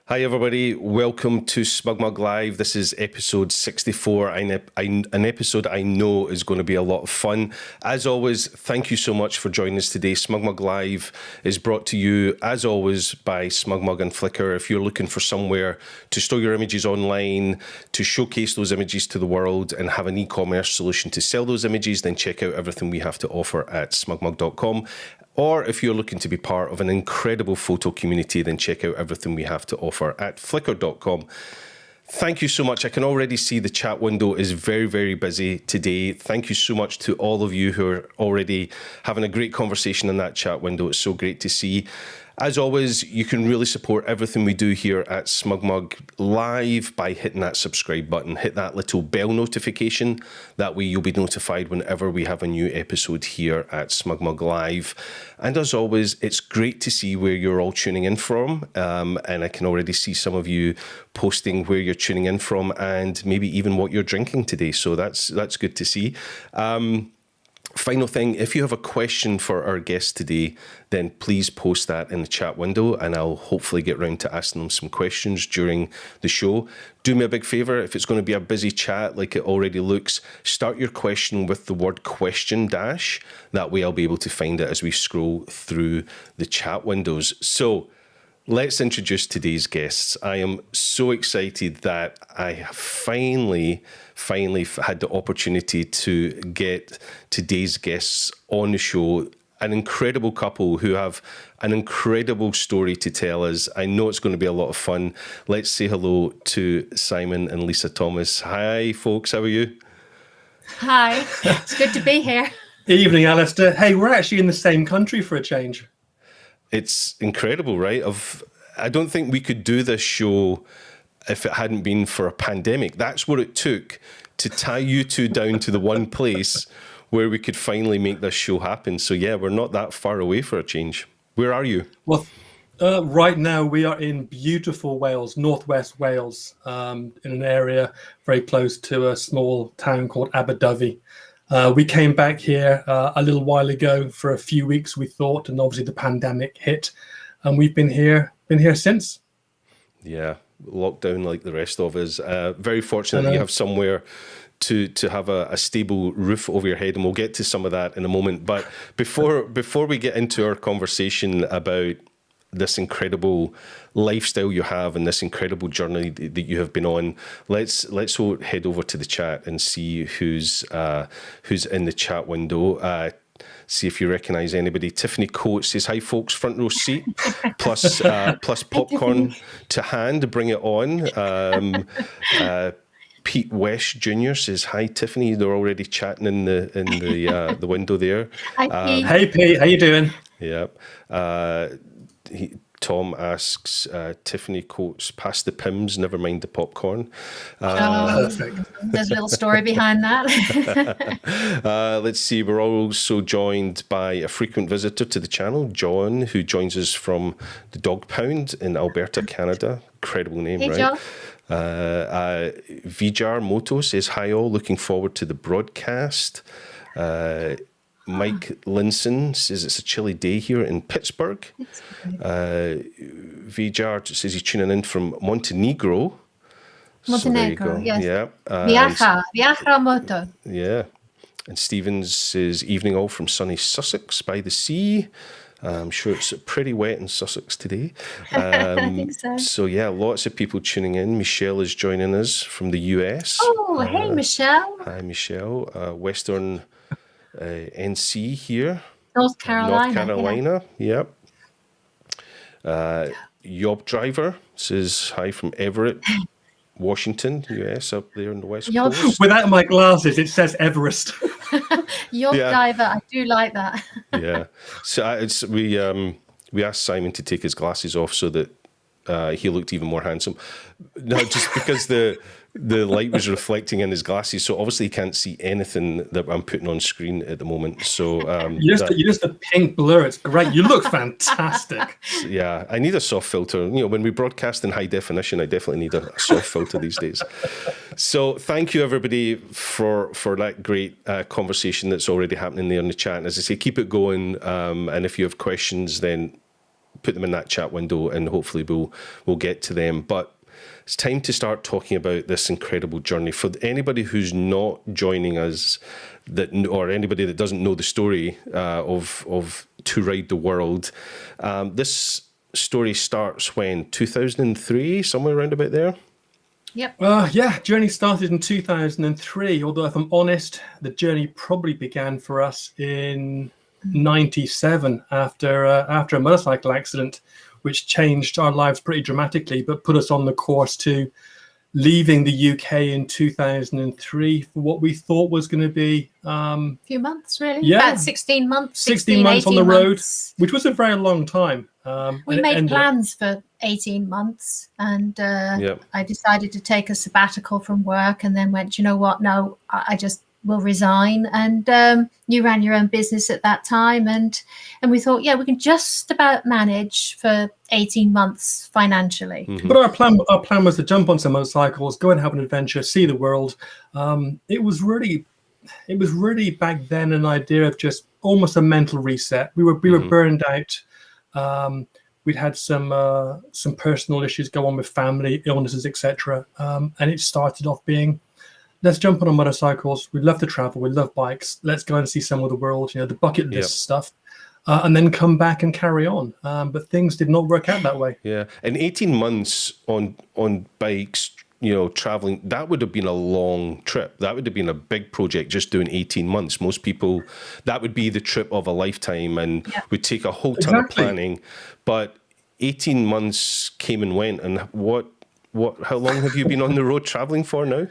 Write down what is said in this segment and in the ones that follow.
Hi everybody, welcome to SmugMug Live. This is episode 64, an episode I know is going to be a lot of fun. As always, thank you so much for joining us today. SmugMug Live is brought to you, as always, by SmugMug and Flickr. If you're looking for somewhere to store your images online, to showcase those images to the world and have an e-commerce solution to sell those images, then check out everything we have to offer at smugmug.com. Or if you're looking to be part of an incredible photo community, then check out everything we have to offer at flickr.com. Thank you so much. I can already see the chat window is very, very busy today. Thank you so much to all of you who are already having a great conversation in that chat window. It's so great to see. As always, you can really support everything we do here at SmugMug Live by hitting that subscribe button. Hit that little bell notification. That way you'll be notified whenever we have a new episode here at SmugMug Live. And as always, it's great to see where you're all tuning in from. And I can already see some of you posting where you're tuning in from and maybe even what you're drinking today. So that's good to see. Final thing, if you have a question for our guest today, then please post that in the chat window and I'll hopefully get round to asking them some questions during the show. Do me a big favour, if it's going to be a busy chat like it already looks, start your question with the word question dash. That way I'll be able to find it as we scroll through the chat windows. So let's introduce today's guests. I am so excited that I have finally had the opportunity to get today's guests on the show. An incredible couple who have an incredible story to tell us. I know it's going to be a lot of fun. Let's say hello to Simon and Lisa Thomas. Hi, folks. How are you? Hi. It's good to be here. Evening, Alistair. Hey, we're actually in the same country for a change. It's incredible, right? I don't think we could do this show if it hadn't been for a pandemic. That's what it took to tie you two down to the one place where we could finally make this show happen. So yeah, we're not that far away for a change. Where are you? Well, right now we are in beautiful Wales, northwest Wales, in an area very close to a small town called Aberdyfi. We came back here a little while ago for a few weeks, we thought, and obviously the pandemic hit, and we've been here since. Yeah, locked down like the rest of us. Very fortunate that you have somewhere to have a stable roof over your head, and we'll get to some of that in a moment. But before we get into our conversation about this incredible lifestyle you have and this incredible journey that you have been on, let's head over to the chat and see who's in the chat window. See if you recognise anybody. Tiffany Coates says, hi folks, front row seat, plus popcorn to hand, bring it on. Pete West Jr. says, hi Tiffany. They're already chatting in the window there. Hi Pete. Hey Pete, how you doing? Yeah. Tom asks, Tiffany Coates, pass the Pims, never mind the popcorn. Perfect. There's a little story behind that. Let's see, we're also joined by a frequent visitor to the channel, John, who joins us from the Dog Pound in Alberta, Canada. Incredible name, Hey, right? John. Vijar Moto says, hi all, looking forward to the broadcast. Mike Linson says it's a chilly day here in Pittsburgh. Vijar says he's tuning in from Montenegro. Montenegro, so yes. Yeah. Viaja moto. Yeah. And Stevens says, evening all from sunny Sussex by the sea. I'm sure it's pretty wet in Sussex today. I think so. So yeah, lots of people tuning in. Michelle is joining us from the US. Oh, hey, Michelle. Hi, Michelle. Western NC here. North Carolina. Yep. Yob Driver says hi from Everett, Washington, US, up there on the West Coast. Without my glasses, it says Everest. Your diver, I do like that. Yeah. So we asked Simon to take his glasses off so that he looked even more handsome. No, just because the light was reflecting in his glasses, so obviously he can't see anything that I'm putting on screen at the moment. So you're just a pink blur. It's great. You look fantastic. Yeah, I need a soft filter. You know, when we broadcast in high definition, I definitely need a soft filter these days. So thank you everybody for that great conversation that's already happening there in the chat. And as I say, keep it going. And if you have questions, then put them in that chat window, and hopefully we'll get to them. But it's time to start talking about this incredible journey. For anybody who's not joining us, or anybody that doesn't know the story of 2RideTheWorld, this story starts when 2003, somewhere around about there. Yep. Yeah, journey started in 2003. Although, if I'm honest, the journey probably began for us in '97 after a motorcycle accident, which changed our lives pretty dramatically, but put us on the course to leaving the UK in 2003 for what we thought was going to be a few months, really. Yeah, about 16 months. 16 months on the road, months. Which was a very long time. We made plans for 18 months, and I decided to take a sabbatical from work, and then went, you know what? No, I just will resign. And you ran your own business at that time, and we thought, yeah, we can just about manage for 18 months financially. Mm-hmm. But our plan was to jump on some motorcycles, go and have an adventure, see the world. It was really back then an idea of just almost a mental reset. We were burned out. We'd had some personal issues go on with family, illnesses, etc. And it started off being, let's jump on our motorcycles. We love to travel. We love bikes. Let's go and see some of the world, the bucket list stuff, and then come back and carry on. But things did not work out that way. Yeah. And 18 months on bikes, traveling, that would have been a long trip. That would have been a big project, just doing 18 months. Most people, that would be the trip of a lifetime, and would take a whole ton of planning. But 18 months came and went. And how long have you been on the road traveling for now?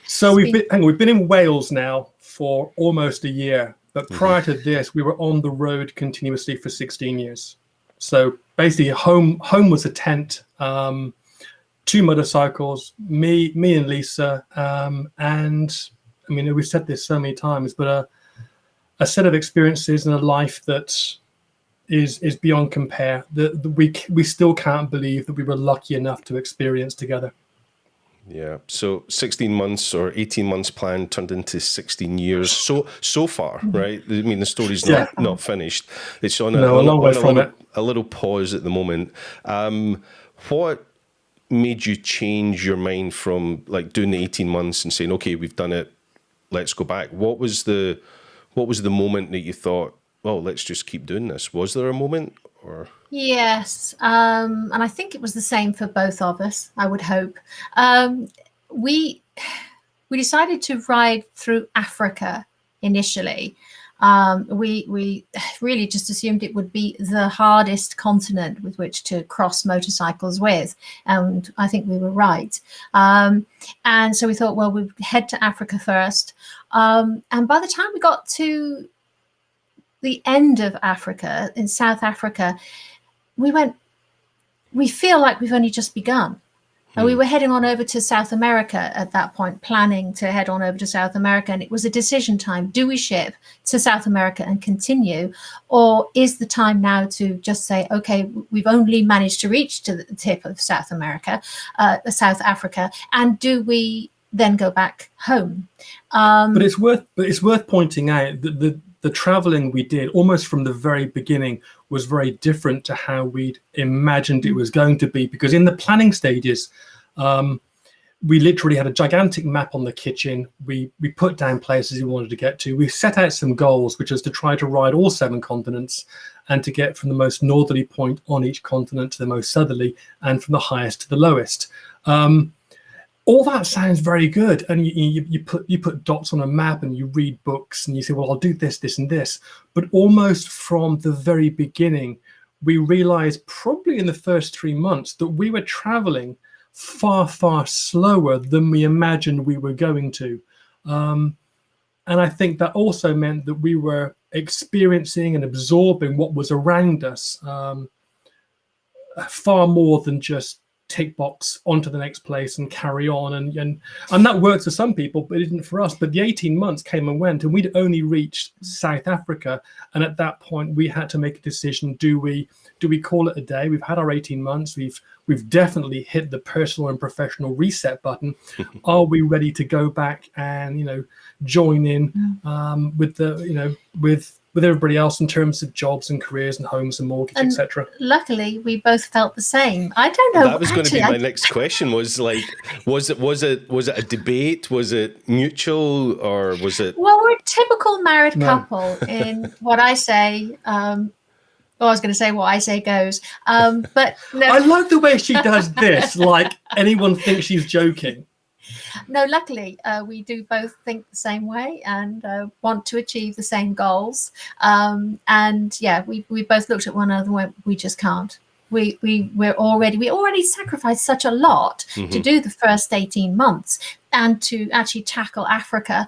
So we've been in Wales now for almost a year. But prior to this, we were on the road continuously for 16 years. So basically, home was a tent. 2 motorcycles, me and Lisa, and I mean, we've said this so many times, but a set of experiences and a life that is beyond compare. That we still can't believe that we were lucky enough to experience together. Yeah. So 16 months or 18 months plan turned into 16 years. So far, right? I mean, the story's not finished. It's on a little pause at the moment. What made you change your mind from like doing the 18 months and saying, okay, we've done it, let's go back? What was the moment that you thought, well, let's just keep doing this? Was there a moment? Or yes, and I think it was the same for both of us, I would hope. We decided to ride through Africa initially. We really just assumed it would be the hardest continent with which to cross motorcycles with, and I think we were right. And so we thought, well, we'd head to Africa first. And by the time we got to the end of Africa, in South Africa, we feel like we've only just begun. And we were heading on over to South America at that point, planning to head on over to South America. And it was a decision time. Do we ship to South America and continue? Or is the time now to just say, okay, we've only managed to reach to the tip of South America, South Africa, and do we then go back home? But it's worth pointing out that the traveling we did almost from the very beginning was very different to how we'd imagined it was going to be, because in the planning stages, we literally had a gigantic map on the kitchen. We put down places we wanted to get to. We set out some goals, which was to try to ride all 7 continents and to get from the most northerly point on each continent to the most southerly, and from the highest to the lowest. All that sounds very good, and you put dots on a map, and you read books, and you say, well, I'll do this, this, and this. But almost from the very beginning, we realized probably in the first 3 months that we were traveling far, far slower than we imagined we were going to. And I think that also meant that we were experiencing and absorbing what was around us far more than just tick box onto the next place and carry on, and that worked for some people, but it didn't for us. But the 18 months came and went, and we'd only reached South Africa, and at that point we had to make a decision. Do we call it a day? We've had our 18 months. We've definitely hit the personal and professional reset button. Are we ready to go back and join in with with everybody else in terms of jobs and careers and homes and mortgage, etc. Luckily, we both felt the same. I don't know. That was going to be my next question. Was it a debate? Was it mutual, or was it? Well, we're a typical married couple in what I say. I was going to say what I say goes, but no. I like the way she does this. Like anyone thinks she's joking. No, luckily, we do both think the same way and want to achieve the same goals. And yeah, we both looked at one another and went, we just can't. We already sacrificed such a lot to do the first 18 months and to actually tackle Africa,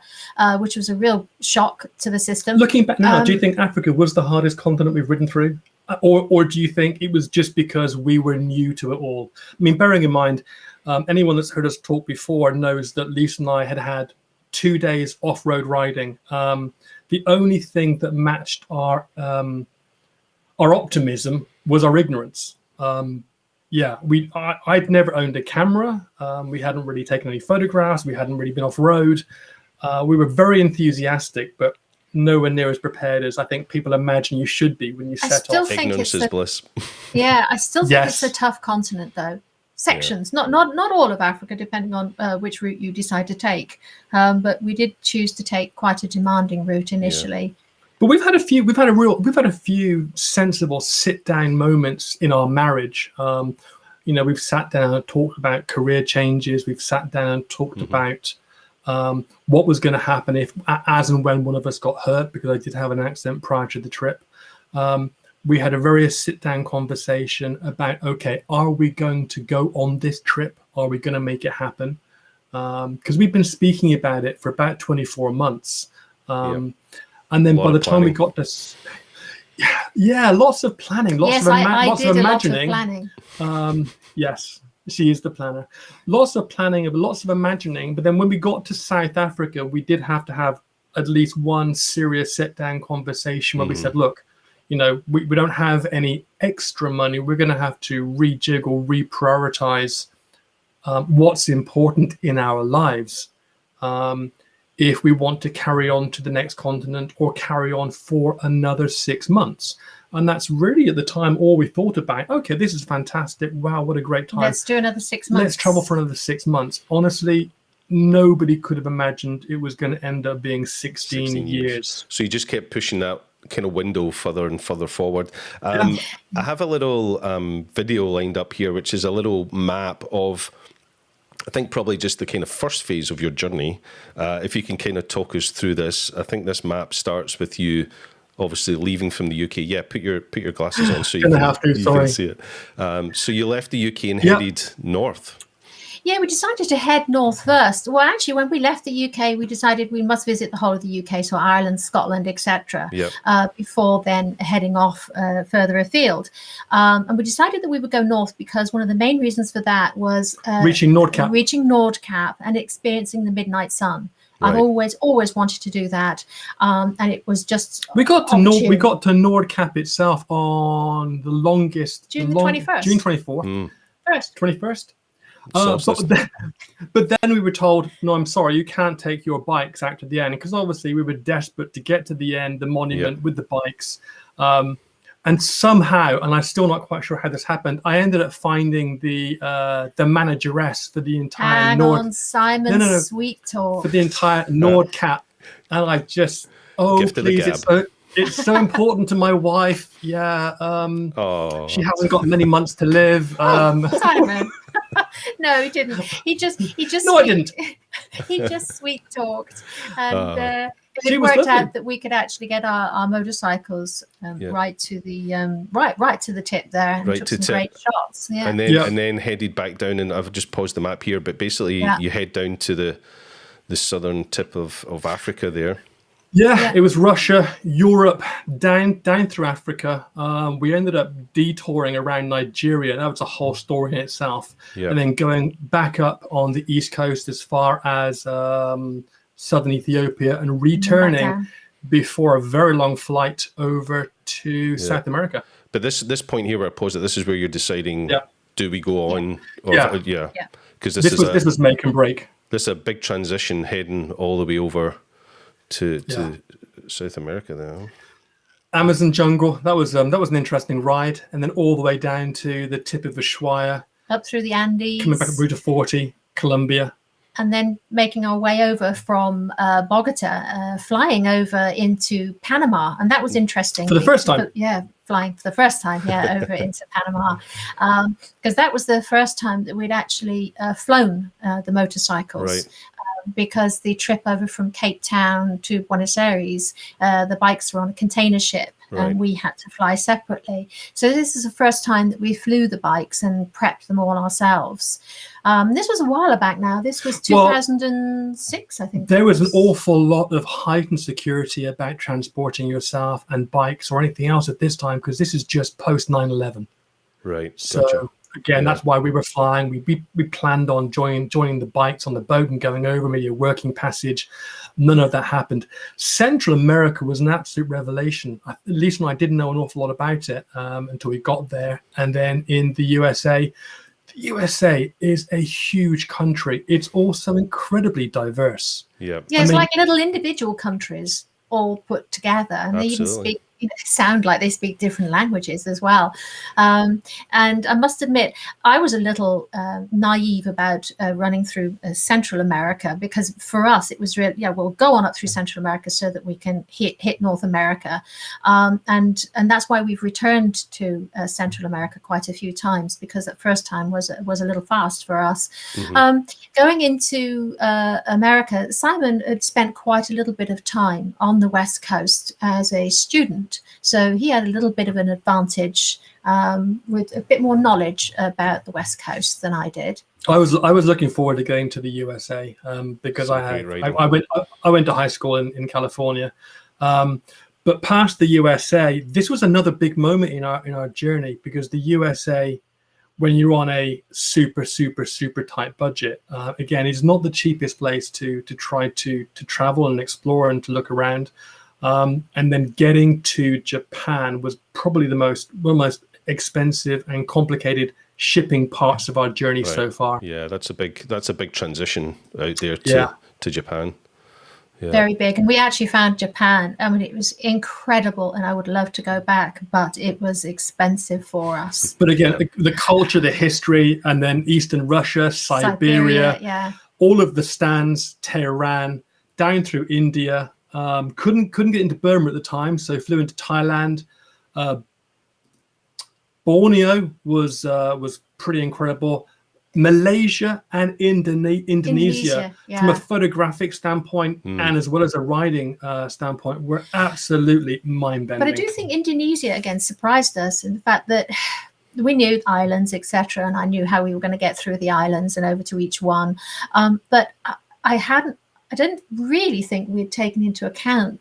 which was a real shock to the system. Looking back now, do you think Africa was the hardest continent we've ridden through? Or do you think it was just because we were new to it all? I mean, bearing in mind, anyone that's heard us talk before knows that Lisa and I had 2 days off-road riding. The only thing that matched our optimism was our ignorance. I'd never owned a camera. We hadn't really taken any photographs. We hadn't really been off-road. We were very enthusiastic, but nowhere near as prepared as I think people imagine you should be when you set off. Ignorance is bliss. Yeah, I still think it's a tough continent, though. Sections, not all of Africa, depending on which route you decide to take. But we did choose to take quite a demanding route initially. Yeah. But we've had a few sensible sit-down moments in our marriage. We've sat down and talked about career changes. We've sat down and talked about what was going to happen as and when one of us got hurt, because I did have an accident prior to the trip. We had a very sit-down conversation about, okay, are we going to go on this trip? Are we going to make it happen? Because we've been speaking about it for about 24 months. And then by the time we got this, lots of planning, lots of imagining. Yes, she is the planner. Lots of planning, lots of imagining. But then when we got to South Africa, we did have to have at least one serious sit-down conversation where we said, look, we don't have any extra money. We're going to have to rejig or reprioritize what's important in our lives if we want to carry on to the next continent or carry on for another 6 months. And that's really at the time all we thought about. Okay, this is fantastic. Wow, what a great time. Let's do another 6 months. Let's travel for another 6 months. Honestly, nobody could have imagined it was going to end up being 16 years. So you just kept pushing that kind of window further and further forward. I have a little video lined up here, which is a little map of, I think, probably just the kind of first phase of your journey. If you can kind of talk us through this. I think this map starts with you obviously leaving from the UK. Yeah, put your glasses on so you can see it. So you left the UK and headed north. Yeah, we decided to head north first. Well, actually, when we left the UK, we decided we must visit the whole of the UK, so Ireland, Scotland, etc., before then heading off further afield. And we decided that we would go north because one of the main reasons for that was reaching Nordkap and experiencing the midnight sun. Right. I've always wanted to do that, and it was just we got to Nordkap itself on the longest June 21st. June 24th, 21st. But then we were told, no, I'm sorry, you can't take your bikes out to the end, because obviously we were desperate to get to the end, the monument with the bikes. And somehow, and I'm still not quite sure how this happened, I ended up finding the manageress for the entire Sweet Talk for the entire Nordkap, and I just please, it's so important to my wife. She hasn't got many months to live. Simon. No, he didn't. He just. No, I didn't. He just sweet talked, and it worked out that we could actually get our motorcycles right to the right to the tip there, and took some great shots. Yeah, and then headed back down. And I've just paused the map here, but basically you head down to the southern tip of Africa there. Yeah, it was Russia, Europe, down through Africa. We ended up detouring around Nigeria. That was a whole story in itself. Yeah. And then going back up on the east coast as far as southern Ethiopia and returning before a very long flight over to South America. But this point here where I pause it, this is where you're deciding, do we go on? Or, because this was make and break. This is a big transition heading all the way over to South America now. Amazon jungle. That was an interesting ride, and then all the way down to the tip of Ushuaia, up through the Andes, coming back Route 40, Colombia, and then making our way over from Bogota, flying over into Panama, and that was interesting for the first time. Flying for the first time, over into Panama, because that was the first time that we'd actually flown the motorcycles. Right. Because the trip over from Cape Town to Buenos Aires, the bikes were on a container ship, Right. and we had to fly separately. So this is the first time that we flew the bikes and prepped them all ourselves. This was a while back now. This was 2006, I think. There was an awful lot of heightened security about transporting yourself and bikes or anything else at this time, because this is just post 9/11. Right. So Gotcha. again, that's why we were flying. We planned on joining the bikes on the boat and going over, maybe a working passage. None of that happened. Central America was an absolute revelation. At least I didn't know an awful lot about it until we got there. And then in the USA is a huge country. It's also incredibly diverse. Yeah. Yeah, it's like little individual countries all put together, and they even speak, sound like they speak different languages as well. And I must admit, I was a little naive about running through Central America, because for us it was really, we'll go on up through Central America so that we can hit North America, and that's why we've returned to Central America quite a few times, because that first time was a little fast for us. Going into America, Simon had spent quite a little bit of time on the West Coast as a student. So he had a little bit of an advantage with a bit more knowledge about the West Coast than I did. I was looking forward to going to the USA because I went to high school in California, but past the USA, this was another big moment in our journey, because the USA, when you're on a super tight budget, again, is not the cheapest place to try to travel and explore and to look around. And then getting to Japan was probably one of the most expensive and complicated shipping parts of our journey so far. Yeah, that's a big transition out there to Japan. Yeah. Very big. And we actually found Japan. I mean, it was incredible, and I would love to go back, but it was expensive for us. But again, the culture, the history, and then Eastern Russia, Siberia, all of the stands, Tehran, down through India. Couldn't get into Burma at the time, so flew into Thailand. Borneo was pretty incredible. Malaysia and Indonesia from a photographic standpoint and as well as a riding standpoint were absolutely mind-bending. But I do think Indonesia again surprised us in the fact that we knew islands, etc., and I knew how we were going to get through the islands and over to each one. But I didn't really think we had taken into account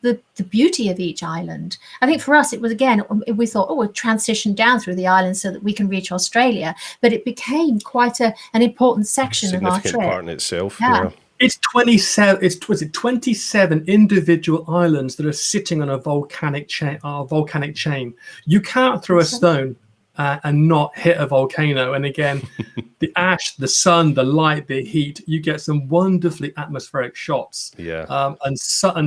the beauty of each island. I think for us it was, again, we thought, we'll transition down through the island so that we can reach Australia, but it became quite an important section of our trip. Significant part in itself. It's 27 individual islands that are sitting on a volcanic chain. You can't throw a stone and not hit a volcano. And again, the ash, the sun, the light, the heat, you get some wonderfully atmospheric shots. And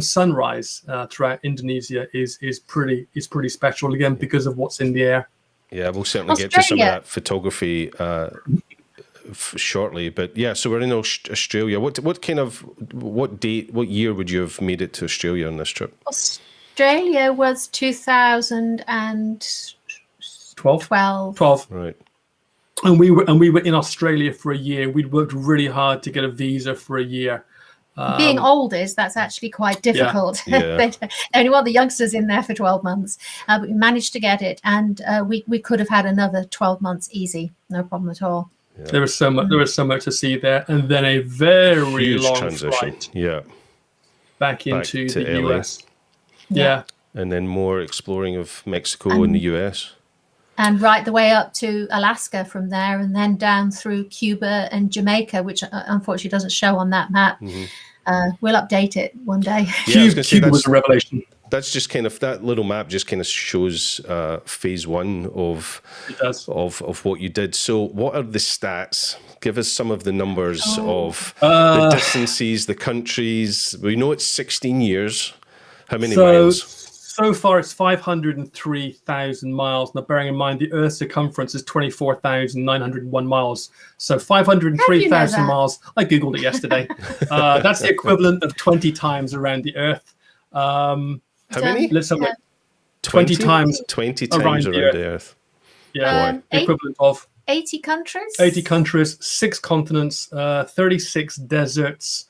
sunrise throughout Indonesia is pretty special, again, because of what's in the air. Yeah, we'll certainly get to some of that photography shortly. But so we're in Australia. What year would you have made it to Australia on this trip? Australia was 2012. Right. And we were in Australia for a year. We'd worked really hard to get a visa for a year. Being oldies, that's actually quite difficult. They only want the youngsters in there for 12 months. But we managed to get it, and we could have had another 12 months easy, no problem at all. Yeah. There was so much to see there, and then a very huge long transition. flight. Back into the LA. US. Yeah. And then more exploring of Mexico and the US. And right the way up to Alaska from there, and then down through Cuba and Jamaica, which unfortunately doesn't show on that map. We'll update it one day. Cuba was a revelation. That's just kind of, that little map just kind of shows phase one of what you did. So what are the stats? Give us some of the numbers of the distances, the countries. We know it's 16 years. How many miles? So far, it's 503,000 miles. Now, bearing in mind the Earth's circumference is 24,901 miles. So 503,000 miles. I Googled it yesterday. That's the equivalent of 20 times around the Earth. How many? Let's have 20 times. 20 times around the Earth. Yeah, the equivalent of 80 countries. 80 countries, 6 continents, 36 deserts.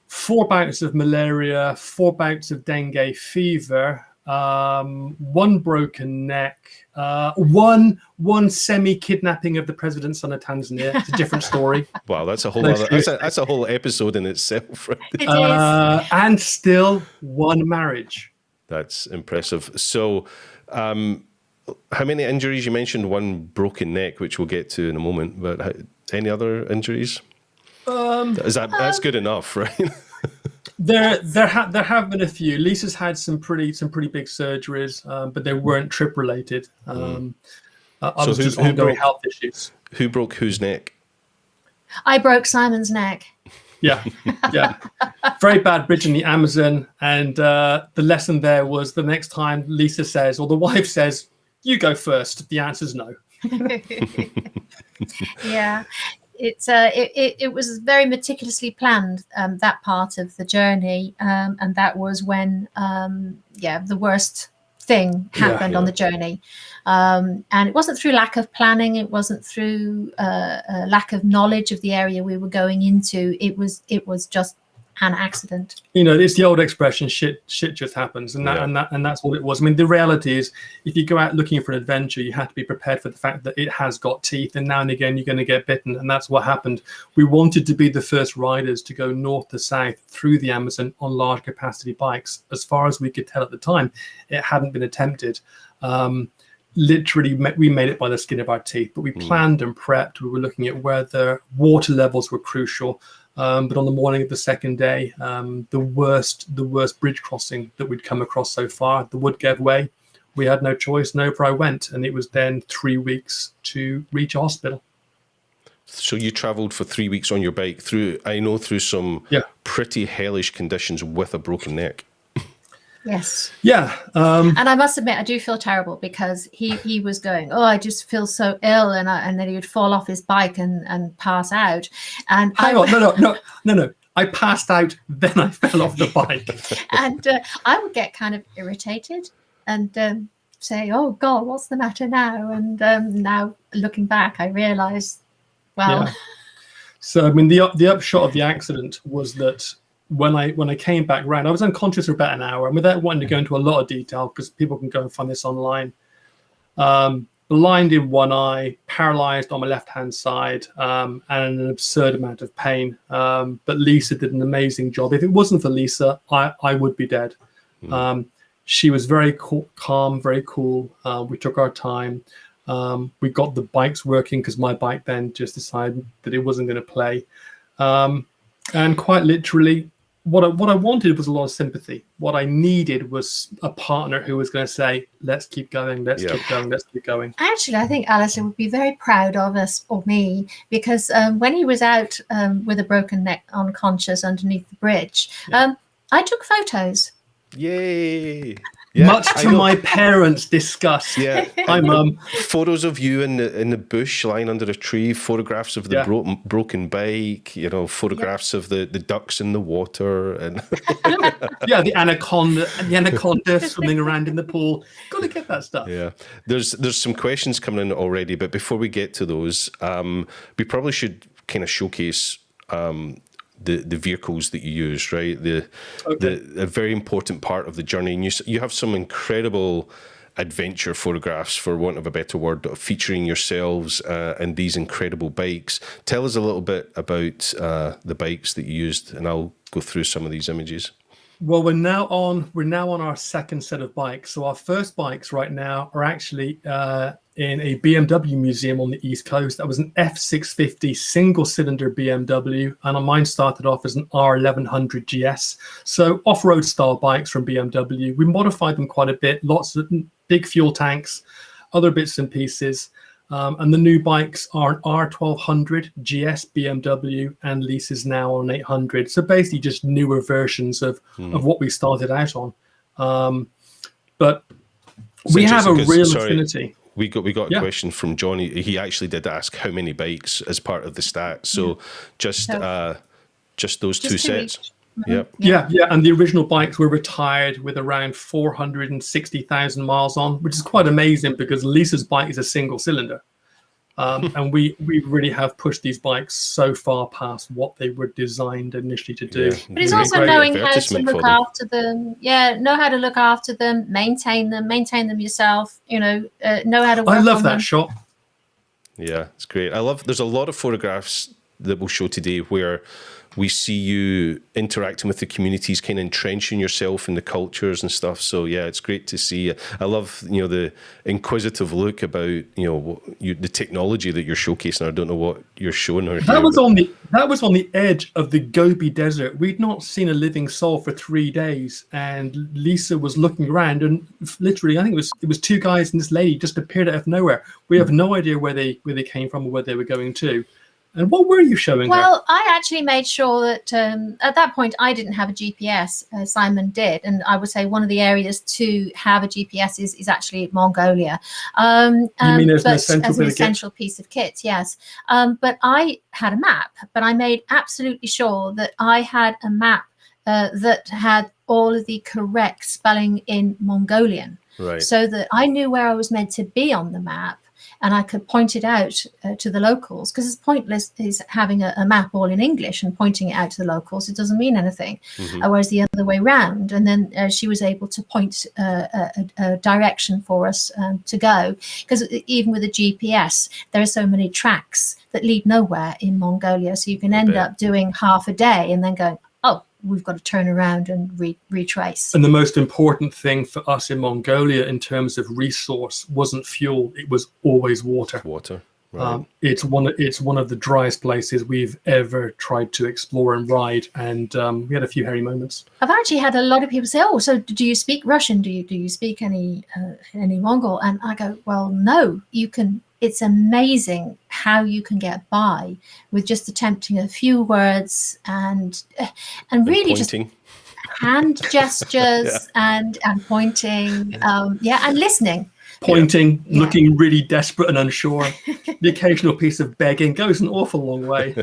4 bouts of malaria, 4 bouts of dengue fever, 1 broken neck, one semi-kidnapping of the president's son of Tanzania. It's a different story. Wow, that's a whole that's a whole episode in itself. Right? It is. And still 1 marriage. That's impressive. So, how many injuries? You mentioned 1 broken neck, which we'll get to in a moment. But any other injuries? That's good enough, right? There have been a few. Lisa's had some pretty big surgeries, but they weren't trip related. Others just ongoing health issues. Who broke whose neck? I broke Simon's neck. Yeah. Very bad bridge in the Amazon, and the lesson there was the next time Lisa says, or the wife says, "You go first," the answer's no. Yeah. It was very meticulously planned, that part of the journey, and that was when the worst thing happened on the journey, and it wasn't through lack of planning, it wasn't through lack of knowledge of the area we were going into. It was just an accident. It's the old expression, shit just happens, and that's what it was. I mean, the reality is, if you go out looking for an adventure, you have to be prepared for the fact that it has got teeth, and now and again you're going to get bitten, and that's what happened. We wanted to be the first riders to go north to south through the Amazon on large capacity bikes. As far as we could tell at the time, it hadn't been attempted. Literally, we made it by the skin of our teeth, but we planned and prepped. We were looking at where the water levels were crucial. But on the morning of the second day, the worst bridge crossing that we'd come across so far, the Wood gave way. We had no choice, and over I went, and it was then 3 weeks to reach a hospital. So you travelled for 3 weeks on your bike through some pretty hellish conditions with a broken neck. Yes. Yeah. And I must admit, I do feel terrible because he was going, "Oh, I just feel so ill," and then he would fall off his bike and pass out. And hang on, no. I passed out, then I fell off the bike. And I would get kind of irritated and say, "Oh God, what's the matter now?" And now looking back, I realise, well. Yeah. So I mean, the upshot of the accident was that when I came back round, I was unconscious for about an hour, and without wanting to go into a lot of detail, because people can go and find this online. Blind in one eye, paralyzed on my left-hand side, and an absurd amount of pain. But Lisa did an amazing job. If it wasn't for Lisa, I would be dead. She was very calm, very cool. We took our time. We got the bikes working because my bike then just decided that it wasn't going to play. And quite literally, what I wanted was a lot of sympathy. What I needed was a partner who was going to say, "Let's keep going, let's keep going, let's keep going." Actually, I think Alistair would be very proud of us, or me, because when he was out with a broken neck, unconscious underneath the bridge, I took photos. Yay! Yeah, much to my parents' disgust. Yeah, hi mum. Photos of you in the bush lying under a tree, photographs of the broken bike, photographs of the ducks in the water, and the anaconda swimming around in the pool. Got to get that stuff. Yeah, there's some questions coming in already, but before we get to those, we probably should kind of showcase the vehicles that you use, right? A very important part of the journey. And you have some incredible adventure photographs, for want of a better word, featuring yourselves and these incredible bikes. Tell us a little bit about the bikes that you used, and I'll go through some of these images. Well, we're now on our second set of bikes. So our first bikes right now are actually in a BMW museum on the East Coast. That was an F650 single-cylinder BMW, and mine started off as an R1100 GS. So off-road style bikes from BMW. We modified them quite a bit, lots of big fuel tanks, other bits and pieces. And the new bikes are an R1200 GS BMW and Lisa's now on 800. So basically just newer versions of what we started out on. But we have a real affinity. We got a question from Johnny. He actually did ask how many bikes as part of the stat. So just those two sets. Mm-hmm. Yeah. And the original bikes were retired with around 460,000 miles on, which is quite amazing because Lisa's bike is a single cylinder. And we really have pushed these bikes so far past what they were designed initially to do. Yeah. But it's also knowing how to look after them. Yeah, know how to look after them, maintain them yourself. Know how to work I love on that them. shot. Yeah, it's great. There's a lot of photographs that we'll show today where we see you interacting with the communities, kind of entrenching yourself in the cultures and stuff. So yeah, it's great to see. I love the inquisitive look about the technology that you're showcasing. I don't know what you're showing her. That was on the edge of the Gobi Desert. We'd not seen a living soul for 3 days, and Lisa was looking around, and literally, I think it was two guys and this lady just appeared out of nowhere. We have no idea where they came from or where they were going to. And what were you showing her? Well, I actually made sure that at that point I didn't have a GPS. Simon did, and I would say one of the areas to have a GPS is actually Mongolia. You mean as an essential piece of kit? Yes. But I had a map, but I made absolutely sure that I had a map that had all of the correct spelling in Mongolian, right? So that I knew where I was meant to be on the map. And I could point it out to the locals, because it's pointless is having a map all in English and pointing it out to the locals. It doesn't mean anything. Whereas the other way round. And then she was able to point a direction for us to go. Because even with a GPS, there are so many tracks that lead nowhere in Mongolia. So you can end up doing half a day and then going, oh, we've got to turn around and retrace. And the most important thing for us in Mongolia in terms of resource wasn't fuel, it was always water. Right. It's one of the driest places we've ever tried to explore and ride, and we had a few hairy moments. I've actually had a lot of people say, oh, so do you speak Russian? Do you speak any Mongol? And I go, well, no, you can. It's amazing how you can get by with just attempting a few words and really just hand gestures and pointing, and listening. Pointing, looking really desperate and unsure. The occasional piece of begging goes an awful long way.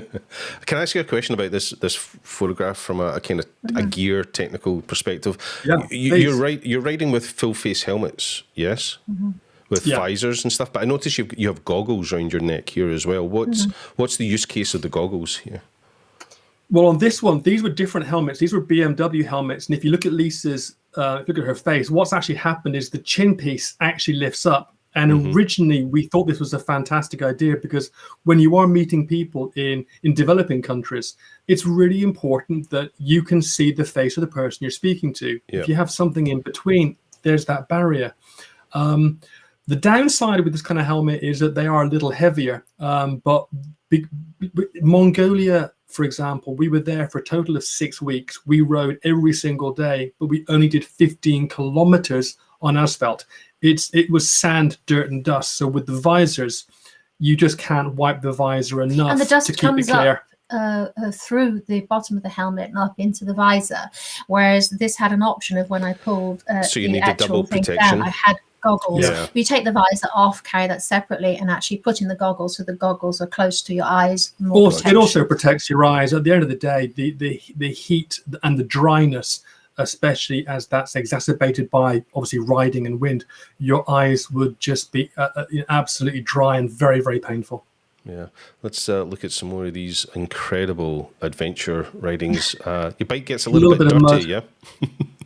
Can I ask you a question about this photograph from a kind of a gear technical perspective? Yeah, you're riding with full face helmets, yes? With visors and stuff, but I notice you have goggles around your neck here as well. What's the use case of the goggles here? Well, on this one, these were different helmets. These were BMW helmets, and if you look at Lisa's, look at her face, what's actually happened is the chin piece actually lifts up. And originally, we thought this was a fantastic idea because when you are meeting people in developing countries, it's really important that you can see the face of the person you're speaking to. Yeah. If you have something in between, there's that barrier. The downside with this kind of helmet is that they are a little heavier. But Mongolia, for example, we were there for a total of 6 weeks. We rode every single day, but we only did 15 kilometers on asphalt. It was sand, dirt, and dust. So with the visors, you just can't wipe the visor enough and the dust to keep comes it clear. Up through the bottom of the helmet and up into the visor, whereas this had an option of when I pulled so you the need actual a double thing protection. down, I had goggles. Yeah. You take the visor off, carry that separately, and actually put in the goggles so the goggles are close to your eyes. It also protects your eyes. At the end of the day, the heat and the dryness, especially as that's exacerbated by obviously riding and wind, your eyes would just be absolutely dry and very, very painful. Yeah, let's look at some more of these incredible adventure ridings. Your bike gets a little bit dirty, yeah?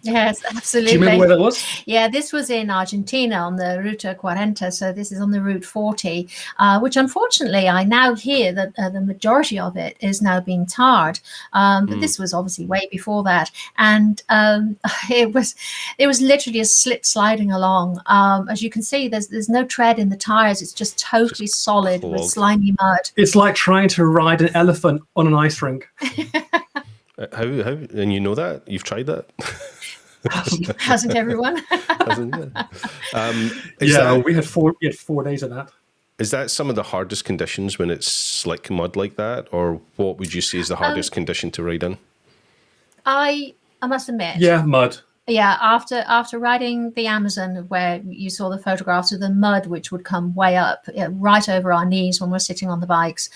Yes, absolutely. Do you remember where that was? Yeah, this was in Argentina on the Ruta 40. So this is on the Route 40, which unfortunately I now hear that the majority of it is now being tarred. But this was obviously way before that. And it was literally a slip sliding along. As you can see, there's no tread in the tires. It's just totally solid with slimy mud. It's like trying to ride an elephant on an ice rink. How? And you know that? You've tried that? Hasn't everyone? Hasn't it? We had 4 days of that. Is that some of the hardest conditions when it's slick mud like that? Or what would you say is the hardest condition to ride in? I must admit. Yeah, mud. Yeah, after riding the Amazon, where you saw the photographs of the mud, which would come way up, right over our knees when we're sitting on the bikes,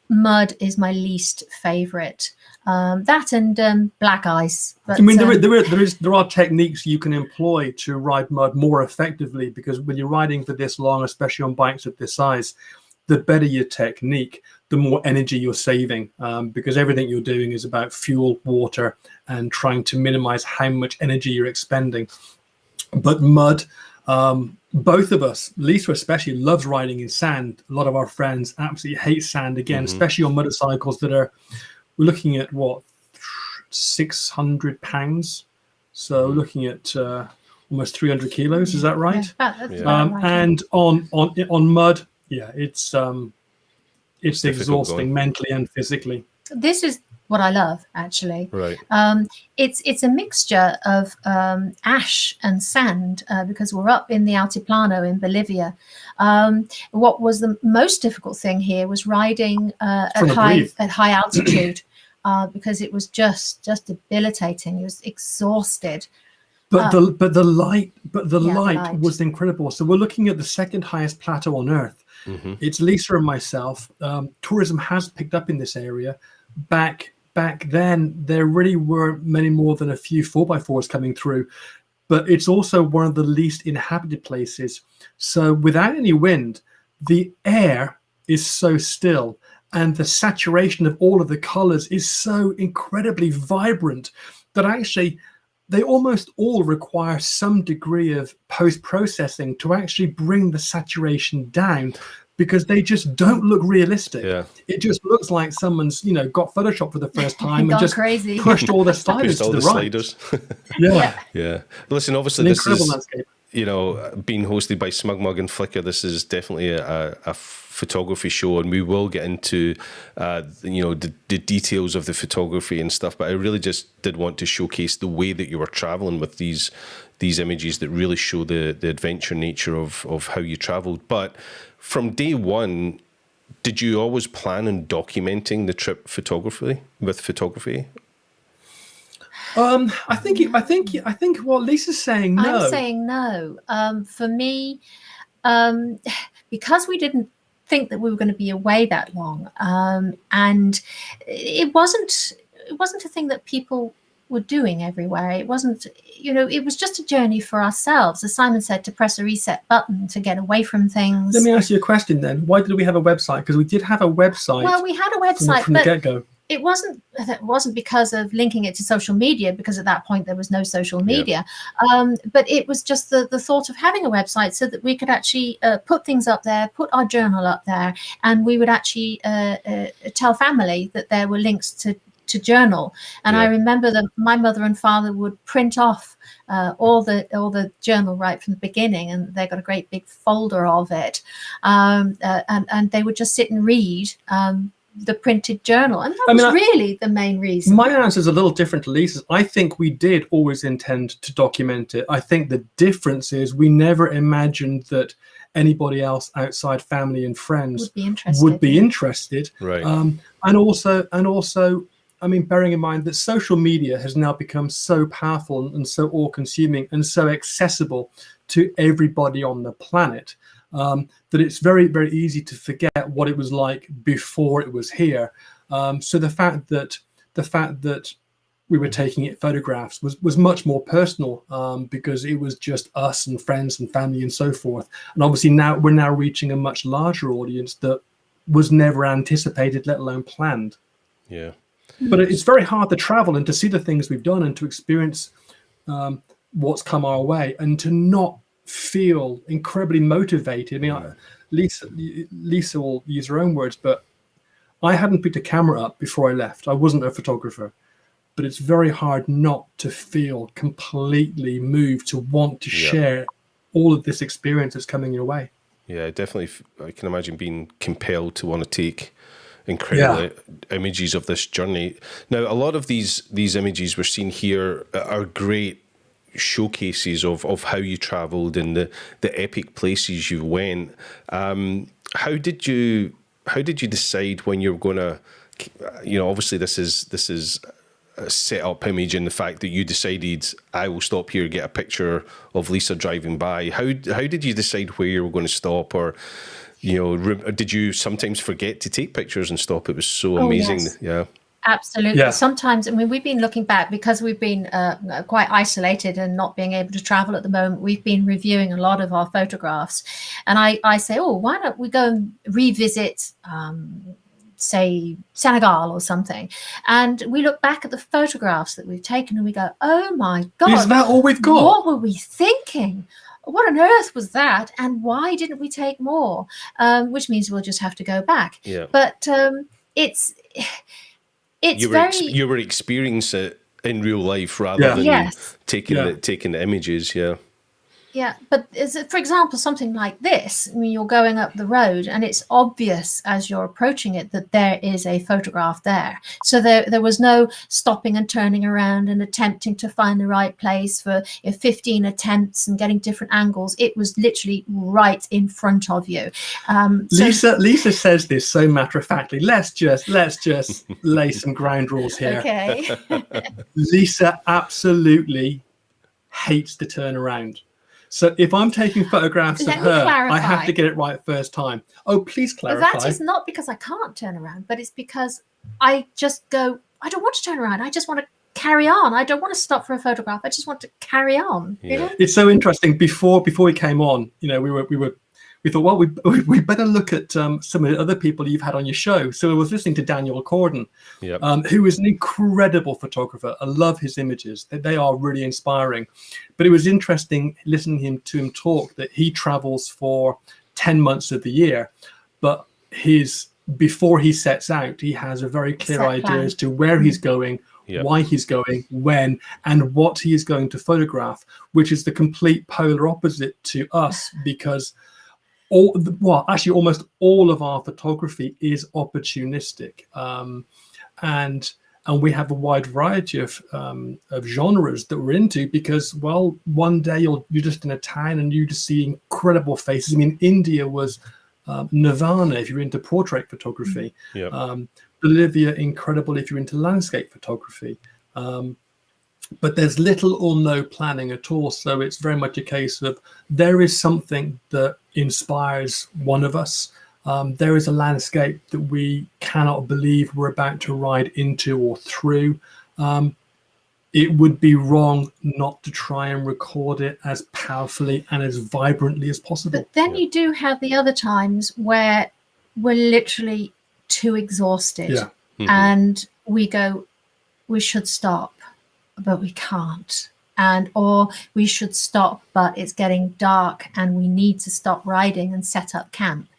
mud is my least favorite. That and black ice. But, I mean, there are techniques you can employ to ride mud more effectively, because when you're riding for this long, especially on bikes of this size, the better your technique, the more energy you're saving, because everything you're doing is about fuel, water, and trying to minimize how much energy you're expending. But mud, both of us, Lisa especially, loves riding in sand. A lot of our friends absolutely hate sand, again, especially on motorcycles that are, we're looking at what, 600 pounds. So looking at almost 300 kilos. Is that right? Right. And on mud, yeah, it's exhausting mentally and physically. This is what I love, actually. Right. It's a mixture of ash and sand, because we're up in the Altiplano in Bolivia. What was the most difficult thing here was riding at high altitude, because it was just debilitating. It was exhausted. But the light was incredible. So we're looking at the second highest plateau on Earth. It's Lisa and myself. Tourism has picked up in this area. Back then, there really weren't many more than a few 4x4s coming through. But it's also one of the least inhabited places. So without any wind, the air is so still, and the saturation of all of the colors is so incredibly vibrant that actually they almost all require some degree of post-processing to actually bring the saturation down, because they just don't look realistic. Yeah. It just looks like someone's, got Photoshop for the first time and just crazy. pushed all the sliders to the right. Yeah. Listen, obviously this is, landscape. Being hosted by SmugMug and Flickr, this is definitely a photography show, and we will get into the details of the photography and stuff, but I really just did want to showcase the way that you were traveling with these images that really show the adventure nature of how you traveled. But from day one, did you always plan on documenting the trip with photography? I think what Lisa's saying, no. I'm saying no. For me, because we didn't think that we were going to be away that long, and it wasn't a thing that people were doing everywhere. It wasn't, it was just a journey for ourselves, as Simon said, to press a reset button to get away from things. Let me ask you a question then. Why did we have a website? Because we did have a website. Well, we had a website from the get-go. It wasn't because of linking it to social media, because at that point there was no social media. But it was just the thought of having a website so that we could actually put things up there, put our journal up there, and we would actually tell family that there were links to journal. And I remember that my mother and father would print off all the journal right from the beginning, and they got a great big folder of it, and they would just sit and read the printed journal, and that was really the main reason. My answer is a little different to Lisa's. I think we did always intend to document it. I think the difference is we never imagined that anybody else outside family and friends would be interested. Right. And also, I mean, bearing in mind that social media has now become so powerful and so all-consuming and so accessible to everybody on the planet, that it's very, very easy to forget what it was like before it was here. So the fact that we were taking photographs was much more personal, because it was just us and friends and family and so forth. And obviously we're now reaching a much larger audience that was never anticipated, let alone planned. Yeah. But it's very hard to travel and to see the things we've done and to experience what's come our way and to not feel incredibly motivated. I mean, Lisa will use her own words, but I hadn't picked a camera up before I left. I wasn't a photographer, but it's very hard not to feel completely moved to want to share all of this experience that's coming your way. Yeah, definitely. I can imagine being compelled to want to take incredible images of this journey. Now, a lot of these images we're seeing here are great showcases of how you travelled and the epic places you went. How did you decide when you were going to, obviously this is a set up image, in the fact that you decided, I will stop here, get a picture of Lisa driving by. How did you decide where you were going to stop, or did you sometimes forget to take pictures and stop? It was so amazing. Yes. Yeah. Absolutely. Yeah. Sometimes, I mean, we've been looking back because we've been quite isolated and not being able to travel at the moment. We've been reviewing a lot of our photographs, and I say, why don't we go and revisit, say, Senegal or something? And we look back at the photographs that we've taken and we go, oh my God, is that all we've got? What were we thinking? What on earth was that? And why didn't we take more? Which means we'll just have to go back. Yeah. But it's you were experiencing it in real life rather than taking the images. Yeah. Yeah, but for example, something like this, I mean, you're going up the road and it's obvious as you're approaching it that there is a photograph there. So there was no stopping and turning around and attempting to find the right place for 15 attempts and getting different angles. It was literally right in front of you. Lisa says this so matter-of-factly. Let's just lay some ground rules here. Okay. Lisa absolutely hates to turn around. So if I'm taking photographs of her, I have to get it right first time. Oh, please clarify. That is not because I can't turn around, but it's because I just go, I don't want to turn around. I just want to carry on. I don't want to stop for a photograph. I just want to carry on. Yeah. You know? It's so interesting. Before we came on, we thought, well, we better look at some of the other people you've had on your show. So I was listening to Daniel Corden, who is an incredible photographer. I love his images. They are really inspiring. But it was interesting listening to him talk that he travels for 10 months of the year. But before he sets out, he has a very clear idea as to where he's going, why he's going, when, and what he is going to photograph, which is the complete polar opposite to us, because almost all of our photography is opportunistic, and we have a wide variety of genres that we're into, because, well, one day you're just in a town and you just see incredible faces. I mean, India was nirvana if you're into portrait photography. Bolivia, incredible if you're into landscape photography. But there's little or no planning at all. So it's very much a case of there is something that inspires one of us. There is a landscape that we cannot believe we're about to ride into or through. It would be wrong not to try and record it as powerfully and as vibrantly as possible. But then you do have the other times where we're literally too exhausted and we go, we should stop, but we can't. Or we should stop, but it's getting dark and we need to stop riding and set up camp.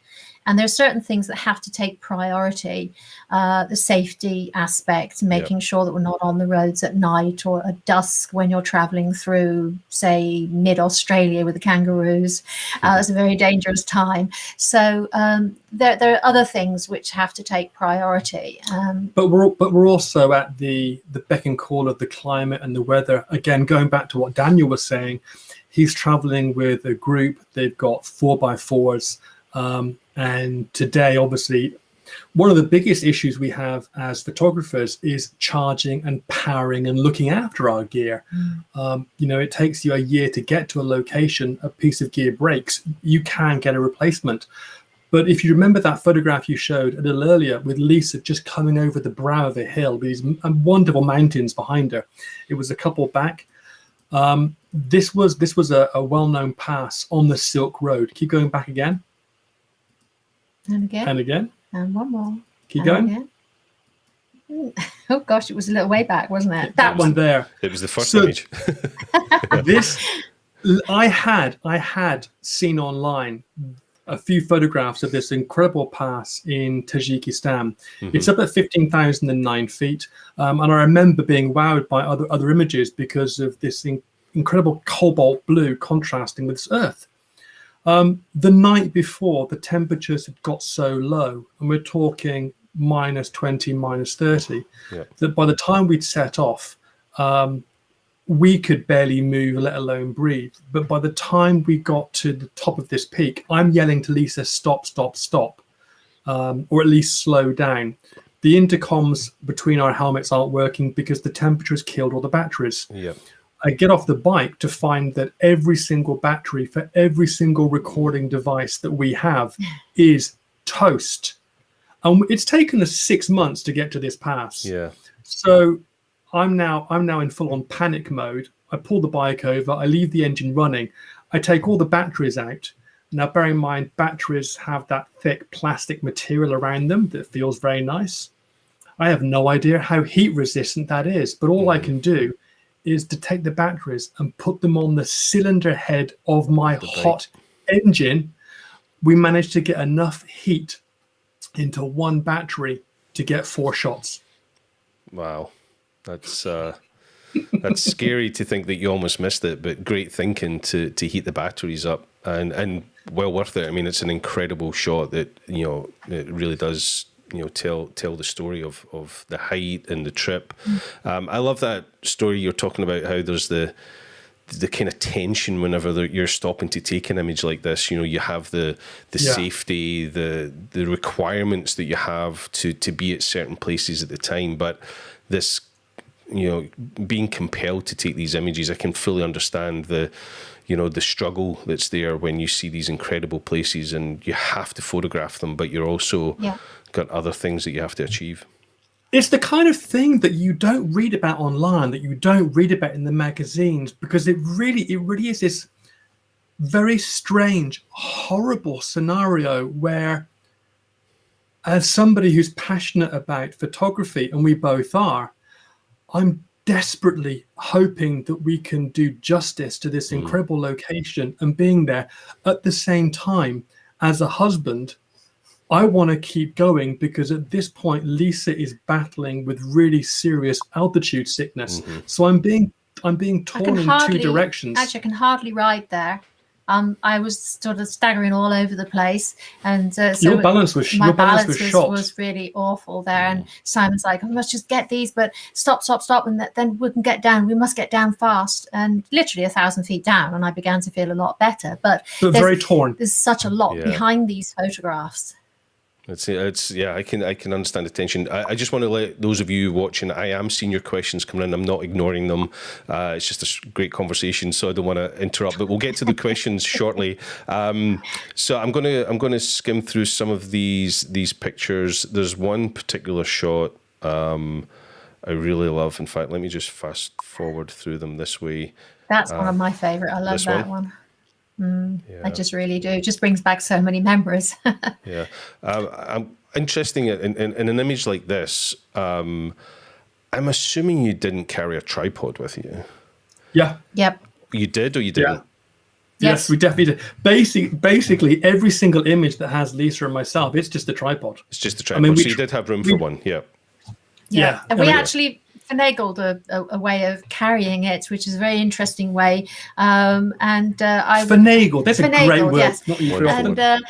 And there are certain things that have to take priority. The safety aspect, making sure that we're not on the roads at night or at dusk when you're traveling through, say, mid-Australia with the kangaroos. It's a very dangerous time. So there are other things which have to take priority. But we're also at the beck and call of the climate and the weather. Again, going back to what Daniel was saying, he's traveling with a group. They've got 4x4s. And today, obviously, one of the biggest issues we have as photographers is charging and powering and looking after our gear. It takes you a year to get to a location, a piece of gear breaks, you can get a replacement. But if you remember that photograph you showed a little earlier with Lisa just coming over the brow of a hill with these wonderful mountains behind her, it was a couple back. This was a well-known pass on the Silk Road. Keep going back again. And again. And again. And one more. Keep going. Again. Oh gosh, it was a little way back, wasn't it? That one there. It was the first image. I had seen online a few photographs of this incredible pass in Tajikistan. It's up at 15,009 feet. And I remember being wowed by other images because of this incredible cobalt blue contrasting with earth. The night before, the temperatures had got so low, and we're talking -20, -30, that by the time we'd set off, we could barely move, let alone breathe. But by the time we got to the top of this peak, I'm yelling to Lisa, stop, stop, stop, or at least slow down. The intercoms between our helmets aren't working because the temperature has killed all the batteries. Yep. I get off the bike to find that every single battery for every single recording device that we have is toast. And it's taken us 6 months to get to this pass. Yeah. So I'm now in full-on panic mode. I pull the bike over. I leave the engine running. I take all the batteries out. Now, bear in mind, batteries have that thick plastic material around them that feels very nice. I have no idea how heat-resistant that is, but all I can do is to take the batteries and put them on the cylinder head of my hot engine. We managed to get enough heat into one battery to get 4 shots. Wow. That's scary to think that you almost missed it, but great thinking to heat the batteries up, and well worth it. I mean, it's an incredible shot that, you know, it really does, you know, tell the story of the height and the trip. I love that story you're talking about, how there's the kind of tension whenever you're stopping to take an image like this. You know, you have the safety, the requirements that you have to be at certain places at the time, but this, you know, being compelled to take these images, I can fully understand the struggle that's there when you see these incredible places and you have to photograph them, but you're also got other things that you have to achieve. It's the kind of thing that you don't read about online, that you don't read about in the magazines, because it really is this very strange, horrible scenario where, as somebody who's passionate about photography, and we both are, I'm desperately hoping that we can do justice to this incredible location and being there. At the same time, as a husband, I want to keep going, because at this point, Lisa is battling with really serious altitude sickness. So I'm being torn in 2 directions. Actually, I can hardly ride there. I was sort of staggering all over the place, and so your balance was my balance shot. was really awful there. And Simon's like, "I must just get these, but stop, and then we can get down. We must get down fast." And literally 1,000 feet down, and I began to feel a lot better. But very torn. There's such a lot behind these photographs. It's I can understand the tension. I just want to let those of you watching, I am seeing your questions coming in. I'm not ignoring them. It's just a great conversation, so I don't want to interrupt. But we'll get to the questions shortly. So I'm gonna skim through some of these pictures. There's one particular shot I really love. In fact, let me just fast forward through them this way. That's one of my favorite. I love that one. I just really do. It just brings back so many memories. I'm interesting in an image like this. I'm assuming you didn't carry a tripod with you. Yeah. Yep. You did, or you didn't? Yes, we definitely did. Basically, every single image that has Lisa and myself, it's just a tripod. It's just a tripod. So you did have room for one. Yeah. And we actually finagled a way of carrying it, which is a very interesting way. Finagled. That's a great word. Yes. Not used very often.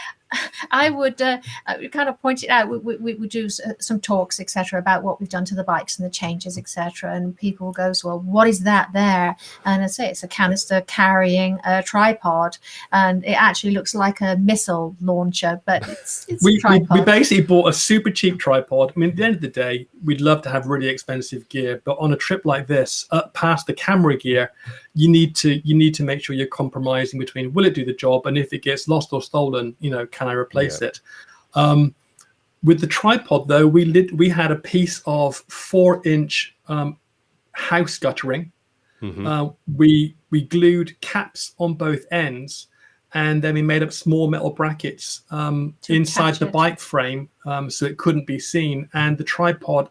I would kind of point it out. We would do some talks, etc., about what we've done to the bikes and the changes, etc. And people go, "So, well, what is that there?" And I say it's a canister carrying a tripod, and it actually looks like a missile launcher, but it's a tripod. We basically bought a super cheap tripod. I mean, at the end of the day, we'd love to have really expensive gear, but on a trip like this, past the camera gear, you need to make sure you're compromising between, will it do the job, and if it gets lost or stolen, can I replace it? With the tripod, though, we had a piece of 4-inch house guttering. We glued caps on both ends, and then we made up small metal brackets inside the bike frame, so it couldn't be seen, and the tripod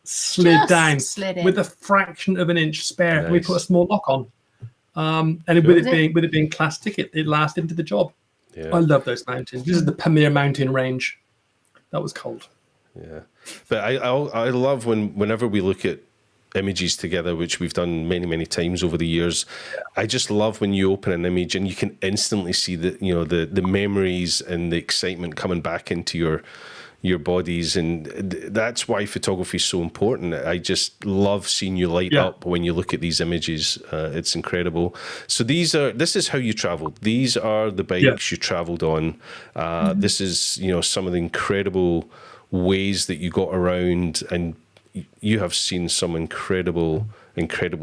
slid down with a fraction of an inch spare. Nice. We put a small lock on. And with it being plastic, it lasted into the job. I love those mountains. This is the Pamir mountain range. That was cold. Yeah, but I love whenever we look at images together, which we've done many times over the years. I just love when you open an image and you can instantly see the memories and the excitement coming back into your bodies, and that's why photography is so important. I just love seeing you light up when you look at these images. It's incredible. So this is how you traveled. These are the bikes you traveled on. This is, you know, some of the incredible ways that you got around, and you have seen some incredible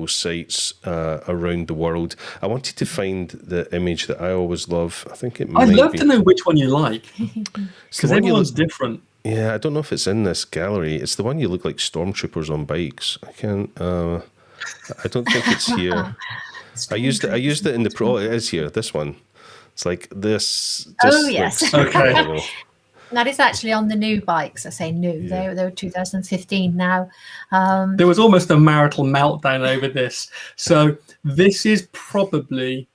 sights around the world. I wanted to find the image that I always love. I think it might I'd love be. to know which one you like, because everyone's different. Yeah, I don't know if it's in this gallery. It's the one you look like stormtroopers on bikes. I can't. I don't think it's here. I used it in the pro. Oh, it is here. This one. It's like this. Oh yes. Okay. That is actually on the new bikes. I say new. Yeah. They were 2015 now. There was almost a marital meltdown over this. So this is probably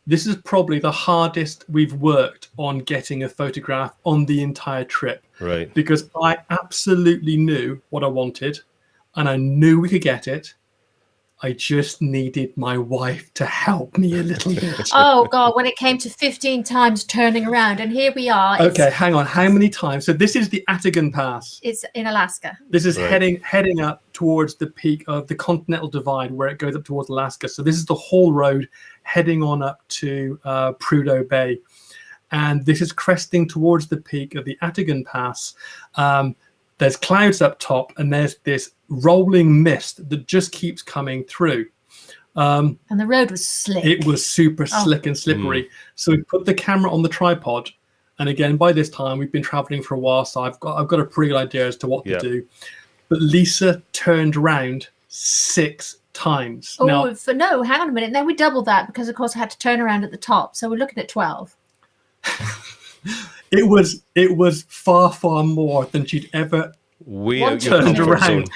the hardest we've worked on getting a photograph on the entire trip. Right. Because I absolutely knew what I wanted, and I knew we could get it. I just needed my wife to help me a little bit. Oh God, when it came to 15 times turning around, and here we are. Okay, hang on. How many times? So this is the Atigun Pass. It's in Alaska. This is heading up towards the peak of the Continental Divide, where it goes up towards Alaska. So this is the whole road heading on up to Prudhoe Bay. And this is cresting towards the peak of the Atigun Pass. There's clouds up top, and there's this rolling mist that just keeps coming through. And the road was slick. It was super slick and slippery. So we put the camera on the tripod, and again, by this time we've been traveling for a while, so I've got a pretty good idea as to what to do. But Lisa turned around 6 times. Oh, no, hang on a minute. Then we doubled that because, of course, I had to turn around at the top. So we're looking at 12. It was far more than she'd ever turned around.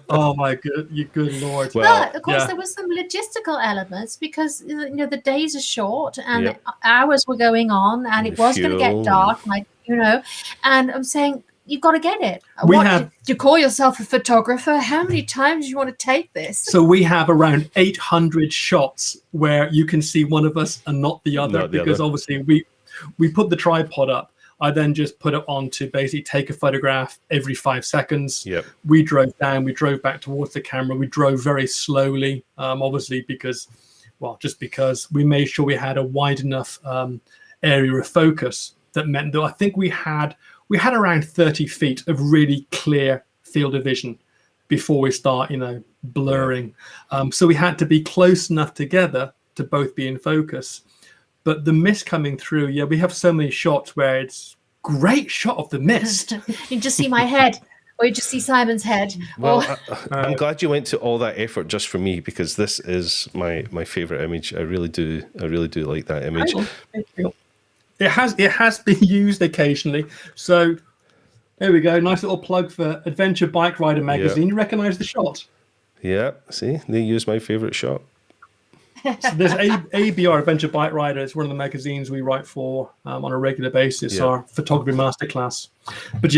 Oh my good Lord! But of course, there was some logistical elements because the days are short and hours were going on, and it was going to get dark. And I'm saying, you've got to get it. You call yourself a photographer? How many times do you want to take this? So we have around 800 shots where you can see one of us and not the other, because obviously we put the tripod up. I then just put it on to basically take a photograph every 5 seconds. Yep. We drove down, we drove back towards the camera. We drove very slowly, obviously because we made sure we had a wide enough area of focus. That meant that I think we had around 30 feet of really clear field of vision before we start, blurring. So we had to be close enough together to both be in focus. But the mist coming through, we have so many shots where it's great shot of the mist. You just see my head, or you just see Simon's head. Well, I'm glad you went to all that effort just for me, because this is my favorite image. I really do like that image. It has been used occasionally. So there we go. Nice little plug for Adventure Bike Rider magazine. Yeah. You recognise the shot? Yeah. See, they use my favorite shot. So there's ABR, Adventure Bike Rider. It's one of the magazines we write for on a regular basis, our photography masterclass. But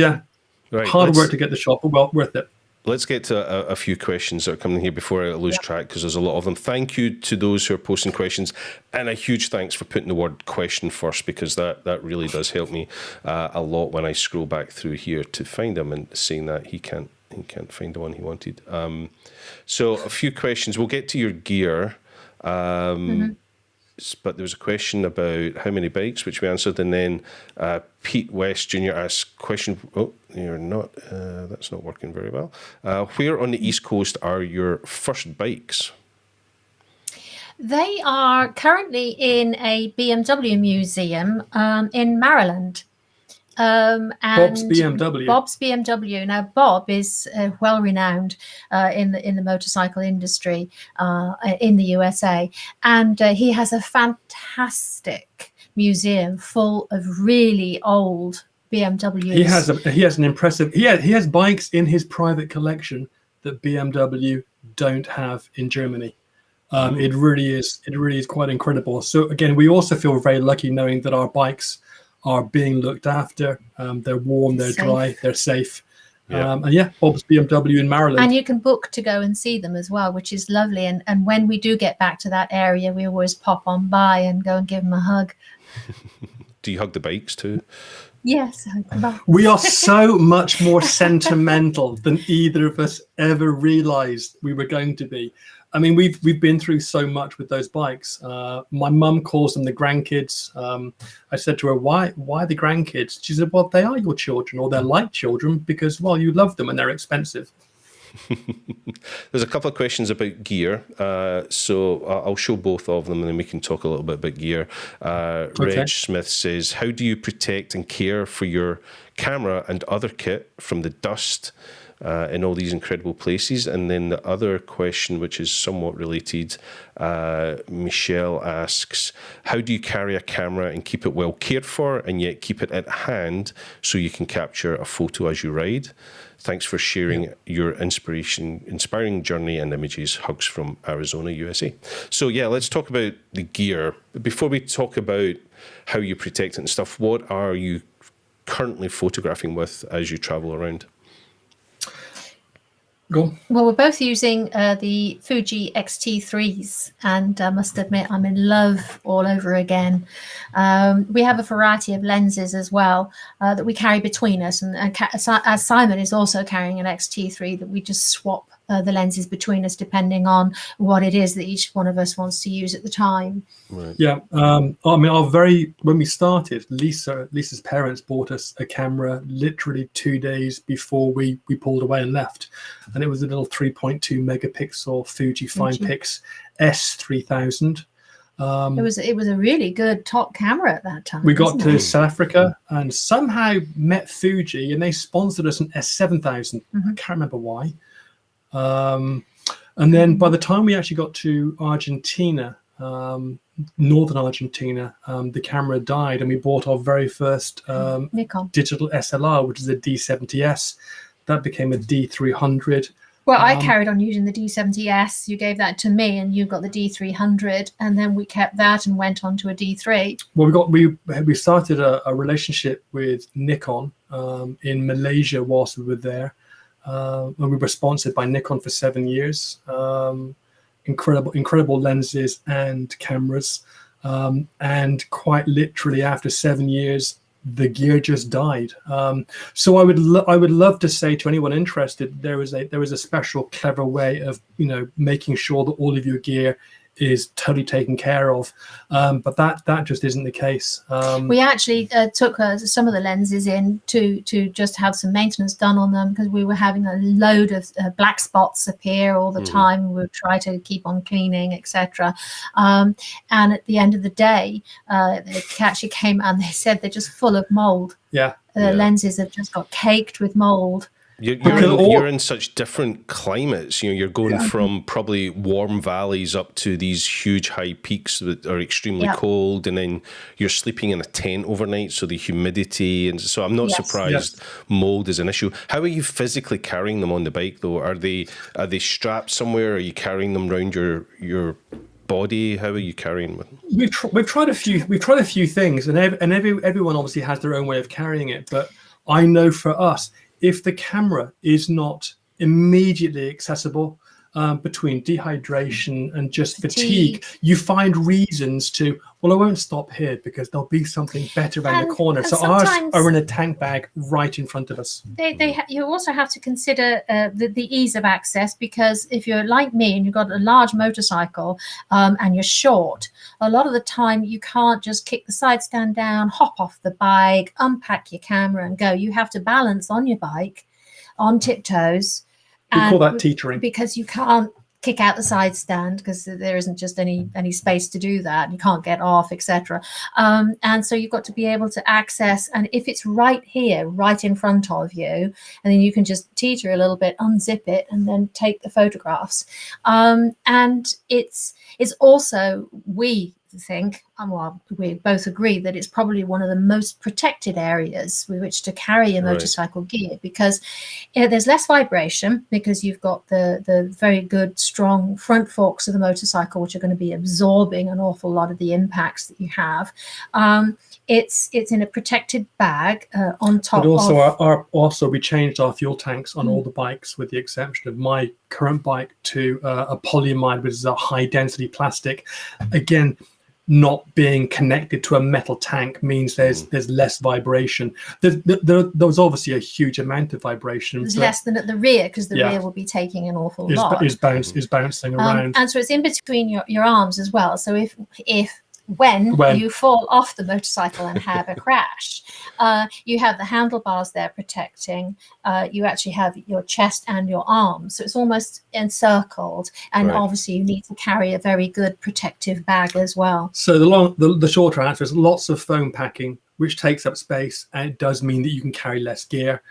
hard work to get the shot, but well worth it. Let's get to a few questions that are coming here before I lose track, because there's a lot of them. Thank you to those who are posting questions, and a huge thanks for putting the word question first, because that really does help me a lot when I scroll back through here to find them, and saying that he can't find the one he wanted. So a few questions. We'll get to your gear. But there was a question about how many bikes, which we answered, and then Pete West Jr. asked question. Oh, you're not. That's not working very well. Where on the East Coast are your first bikes? They are currently in a BMW museum in Maryland. And Bob's BMW. Now, Bob is well renowned in the motorcycle industry in the USA, and he has a fantastic museum full of really old BMWs. He has an impressive. He has bikes in his private collection that BMW don't have in Germany. It really is quite incredible. So again, we also feel very lucky knowing that our bikes are being looked after. They're warm, they're dry, they're safe. And Bob's BMW in Maryland. And you can book to go and see them as well, which is lovely. And when we do get back to that area, we always pop on by and go and give them a hug. Do you hug the bikes too? Yes. We are so much more sentimental than either of us ever realized we were going to be. I mean, we've been through so much with those bikes. My mum calls them the grandkids. I said to her, why the grandkids? She said, well, they are your children, or they're like children because, well, you love them and they're expensive. There's a couple of questions about gear, so I'll show both of them and then we can talk a little bit about gear. Reg Smith says, how do you protect and care for your camera and other kit from the dust in all these incredible places? And then the other question, which is somewhat related, Michelle asks, how do you carry a camera and keep it well cared for and yet keep it at hand so you can capture a photo as you ride? Thanks for sharing your inspiring journey and images. Hugs from Arizona, USA. So yeah, let's talk about the gear. Before we talk about how you protect it and stuff, what are you currently photographing with as you travel around? Go. Well, we're both using the Fuji X-T3s, and I must admit I'm in love all over again. We have a variety of lenses as well that we carry between us, and as Simon is also carrying an X-T3, that we just swap the lenses between us depending on what it is that each one of us wants to use at the time. Right. Yeah. I mean, when we started, Lisa's parents bought us a camera literally 2 days before we pulled away and left. And it was a little 3.2 megapixel Fuji FinePix S3000. It was a really good top camera at that time. We got to South Africa and somehow met Fuji, and they sponsored us an S7000. I can't remember why. And then by the time we actually got to Argentina, northern Argentina, the camera died, and we bought our very first Nikon digital SLR, which is a D70S. That became a D300. Well, I carried on using the D70S. You gave that to me, and you got the D300, and then we kept that and went on to a D3. Well, we started a relationship with Nikon in Malaysia whilst we were there. And we were sponsored by Nikon for 7 years. Incredible lenses and cameras. And quite literally after 7 years, the gear just died. So I would love to say to anyone interested, there is a special, clever way of making sure that all of your gear is totally taken care of, but that just isn't the case. We actually took some of the lenses in to just have some maintenance done on them, because we were having a load of black spots appear all the time. We would try to keep on cleaning, etc. And at the end of the day, they actually came and they said they're just full of mold. Lenses have just got caked with mold. You're in such different climates. You're going from probably warm valleys up to these huge high peaks that are extremely cold, and then you're sleeping in a tent overnight, so the humidity, and so I'm not surprised mold is an issue. How are you physically carrying them on the bike, though? Are they strapped somewhere? Are you carrying them around your body? How are you carrying them? We've tried a few things, and everyone obviously has their own way of carrying it. But I know for us, if the camera is not immediately accessible, between dehydration and just fatigue, you find reasons to, well, I won't stop here because there'll be something better around the corner. So ours are in a tank bag right in front of us. You also have to consider the ease of access, because if you're like me and you've got a large motorcycle and you're short, a lot of the time you can't just kick the side stand down, hop off the bike, unpack your camera and go. You have to balance on your bike on tiptoes. We call that teetering, because you can't kick out the side stand because there isn't just any space to do that. You can't get off, etc. And so you've got to be able to access. And if it's right here, right in front of you, and then you can just teeter a little bit, unzip it, and then take the photographs. And it's also, we think, well, we both agree that it's probably one of the most protected areas with which to carry a motorcycle gear, because there's less vibration, because you've got the very good strong front forks of the motorcycle, which are going to be absorbing an awful lot of the impacts that you have. It's in a protected bag on top. But also we changed our fuel tanks on all the bikes, with the exception of my current bike, to a polyamide, which is a high density plastic. Again, not being connected to a metal tank means there's less vibration. There was obviously a huge amount of vibration. There's less than at the rear, because the rear will be taking an awful lot. Is bouncing around. And so it's in between your arms as well. So when you fall off the motorcycle and have a crash, you have the handlebars there protecting. You actually have your chest and your arms, so it's almost encircled. And obviously, you need to carry a very good protective bag as well. So the shorter answer is lots of foam packing, which takes up space, and it does mean that you can carry less gear.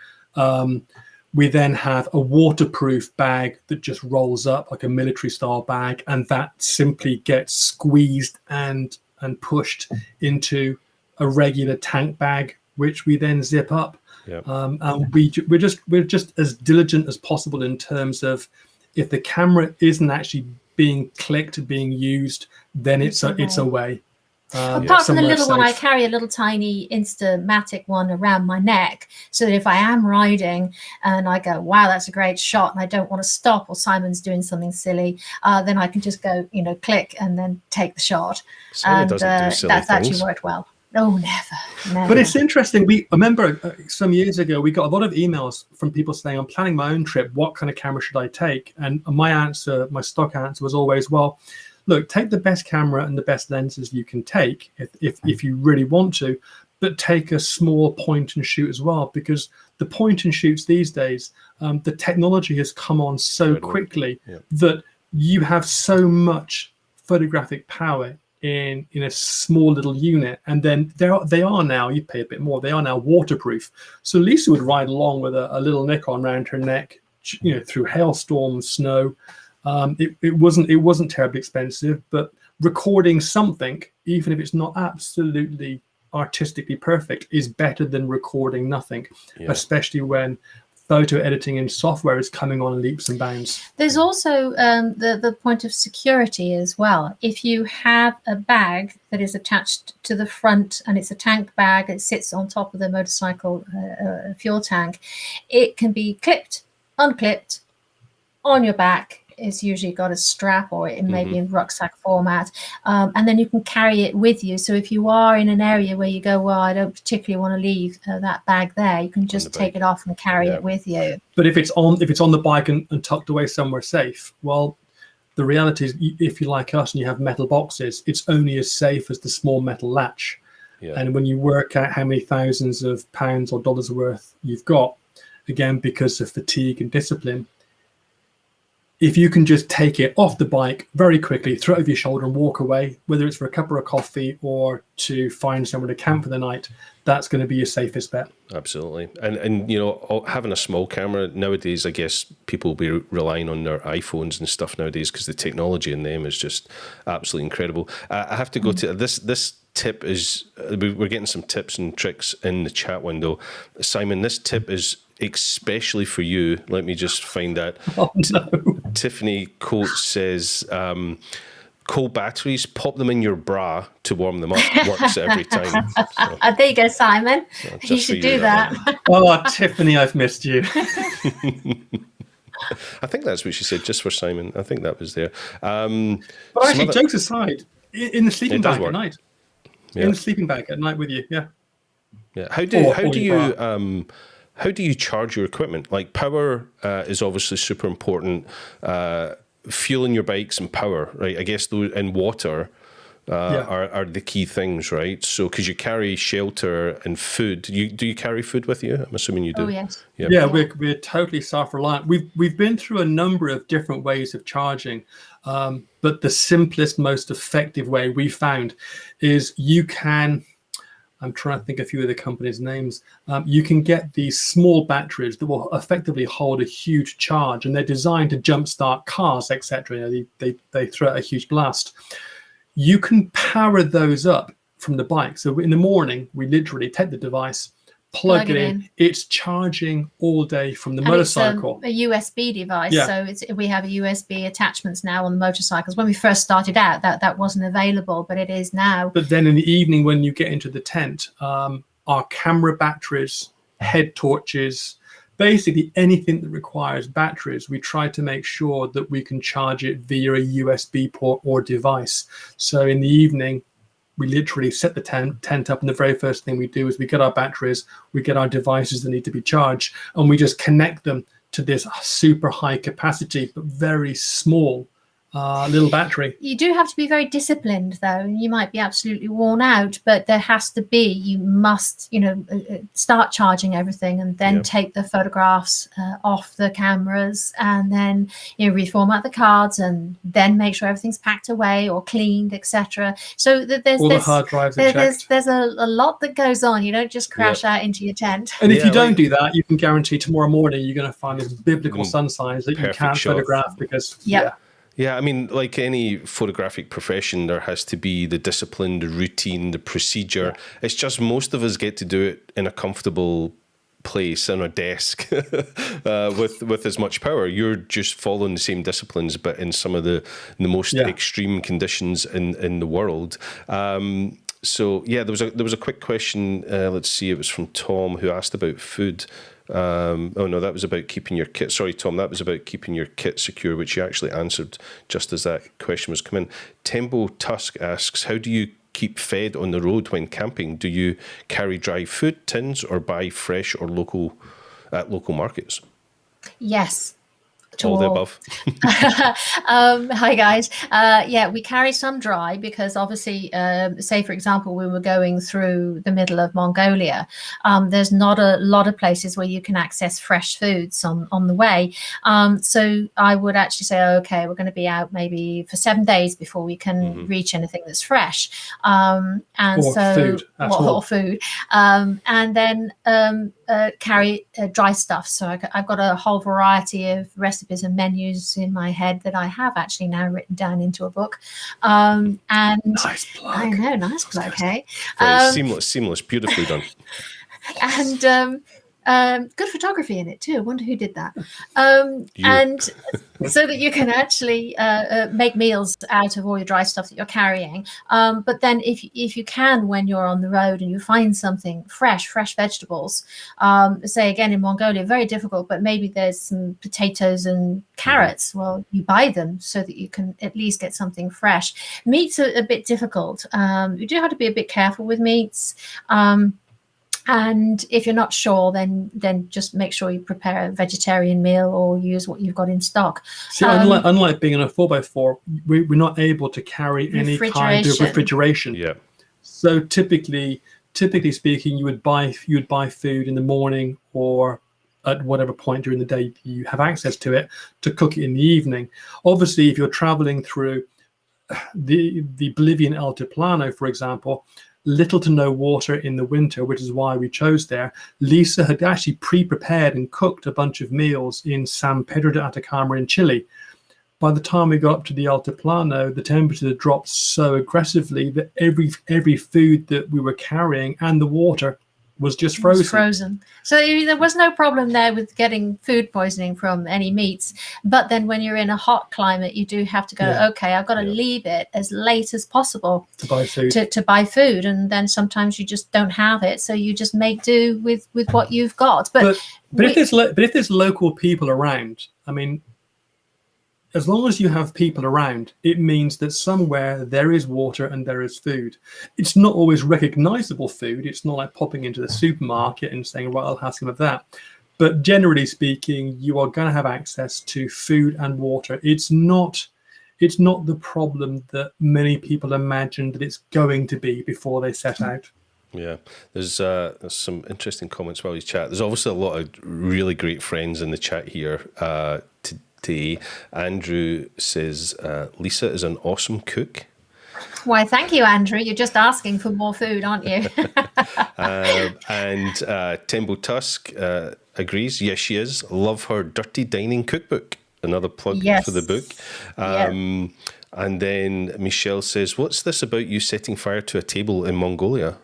We then have a waterproof bag that just rolls up like a military style bag, and that simply gets squeezed and pushed into a regular tank bag, which we then zip up. And we're just as diligent as possible in terms of, if the camera isn't actually being clicked, being used, then it's away. Apart from the little one, I carry a little tiny Instamatic one around my neck, so that if I am riding and I go, wow, that's a great shot, and I don't want to stop, or Simon's doing something silly, then I can just go, click and then take the shot. Simon doesn't do silly that's things. Actually worked well. Oh, never. But it's interesting. I remember some years ago, we got a lot of emails from people saying, I'm planning my own trip. What kind of camera should I take? And my stock answer was always, well, look, take the best camera and the best lenses you can take if you really want to, but take a small point and shoot as well, because the point and shoots these days, the technology has come on so quickly that you have so much photographic power in a small little unit, and then they are now, you pay a bit more, they are now waterproof. So Lisa would ride along with a little Nikon around her neck, through hailstorms, snow. It wasn't terribly expensive, but recording something, even if it's not absolutely artistically perfect, is better than recording nothing, especially when photo editing and software is coming on leaps and bounds. There's also the point of security as well. If you have a bag that is attached to the front, and it's a tank bag, it sits on top of the motorcycle fuel tank, it can be clipped, unclipped, on your back. It's usually got a strap, or it may be in rucksack format, and then you can carry it with you. So if you are in an area where you go, well, I don't particularly want to leave that bag there, you can just take it off and carry it with you. But if it's on the bike and tucked away somewhere safe, well, the reality is, if you're like us and you have metal boxes, it's only as safe as the small metal latch. And when you work out how many thousands of pounds or dollars worth you've got, again, because of fatigue and discipline, if you can just take it off the bike very quickly, throw it over your shoulder and walk away, whether it's for a cup of coffee or to find somewhere to camp for the night, that's going to be your safest bet. Absolutely. And having a small camera nowadays, I guess people will be relying on their iPhones and stuff nowadays, because the technology in them is just absolutely incredible. I have to go to this tip is, we're getting some tips and tricks in the chat window. Simon, this tip is especially for you. Let me just find that. Oh, no. Tiffany Coates says, cold batteries, pop them in your bra to warm them up. Works every time. So, there you go, Simon. You should do that. Oh, Tiffany, I've missed you. I think that's what she said, just for Simon. I think that was there. But actually, jokes aside, in the sleeping bag at night. In the sleeping bag at night with you, yeah. How do you charge your equipment? Like, power is obviously super important. Fueling your bikes and power, right? I guess those and water are the key things, right? So, because you carry shelter and food, do you carry food with you? I'm assuming you do. Oh yes. Yeah, we're totally self-reliant. We've been through a number of different ways of charging, but the simplest, most effective way we found is you can. I'm trying to think a few of the companies' names. You can get these small batteries that will effectively hold a huge charge, and they're designed to jumpstart cars, etc. They throw out a huge blast. You can power those up from the bike. So in the morning, we literally take the device, plug it in. It's charging all day from the motorcycle. It's a USB device, Yeah. so we have a USB attachments now on the motorcycles. When we first started out, that wasn't available, but it is now. But then in the evening, when you get into the tent, our camera batteries, head torches, basically anything that requires batteries, we try to make sure that we can charge it via a USB port or device. So in the evening, we literally set the tent up, and the very first thing we do is we get our batteries, we get our devices that need to be charged, and we just connect them to this super high capacity but very small little battery. You do have to be very disciplined, though. You might be absolutely worn out, but there has to be, you must, start charging everything and then take the photographs off the cameras, and then reformat the cards, and then make sure everything's packed away or cleaned, etc. So that there's all the hard drives are checked. There's a lot that goes on. You don't just crash out into your tent. And if you don't do that, you can guarantee tomorrow morning you're going to find this biblical sun size that you can't photograph because Yeah, I mean, like any photographic profession, there has to be the discipline, the routine, the procedure. It's just most of us get to do it in a comfortable place on a desk with as much power. You're just following the same disciplines, but in some of the most extreme conditions in the world. So yeah, there was a quick question. Let's see, it was from Tom, who asked about food. Oh no, that was about keeping your kit. Sorry, Tom, that was about keeping your kit secure, which you actually answered just as that question was coming. Tembo Tusk asks, how do you keep fed on the road when camping? Do you carry dry food tins or buy fresh or local at local markets? Yes. All the above. Hi guys. We carry some dry because obviously, say for example, we were going through the middle of Mongolia. There's not a lot of places where you can access fresh foods on the way. So I would actually say, okay, we're going to be out maybe for 7 days before we can reach anything that's fresh. And then carry dry stuff. So I've got a whole variety of recipes and menus in my head that I have actually now written down into a book. And nice plug. I know, nice plug, hey? Very seamless, beautifully done. And good photography in it too. I wonder who did that. And so that you can actually make meals out of all your dry stuff that you're carrying. But then if you can, when you're on the road and you find something fresh vegetables, say again in Mongolia, very difficult, but maybe there's some potatoes and carrots. Well, you buy them so that you can at least get something fresh. Meats are a bit difficult. You do have to be a bit careful with meats. And if you're not sure, then just make sure you prepare a vegetarian meal or use what you've got in stock. See, unlike being in a 4x4, we're not able to carry any kind of refrigeration. Yeah. So typically speaking, you would buy food in the morning or at whatever point during the day you have access to it to cook it in the evening. Obviously, if you're traveling through the Bolivian Altiplano, for example, little to no water in the winter, which is why we chose there. Lisa had actually pre-prepared and cooked a bunch of meals in San Pedro de Atacama in Chile. By the time we got up to the Altiplano, the temperature dropped so aggressively that every food that we were carrying and the water was just frozen. So there was no problem there with getting food poisoning from any meats. But then when you're in a hot climate, you do have to go, okay, I've got to leave it as late as possible to buy food. To buy food. And then sometimes you just don't have it. So you just make do with what you've got. But if there's local people around, I mean, as long as you have people around, it means that somewhere there is water and there is food. It's not always recognizable food. It's not like popping into the supermarket and saying, right, I'll have some of that. But generally speaking, you are going to have access to food and water. It's not the problem that many people imagine that it's going to be before they set out. Yeah, there's some interesting comments while we chat. There's obviously a lot of really great friends in the chat here today. Andrew says, Lisa is an awesome cook. Why, thank you, Andrew. You're just asking for more food, aren't you? And Tembo Tusk agrees. Yes, she is. Love her Dirty Dining Cookbook. Another plug for the book. And then Michelle says, what's this about you setting fire to a table in Mongolia?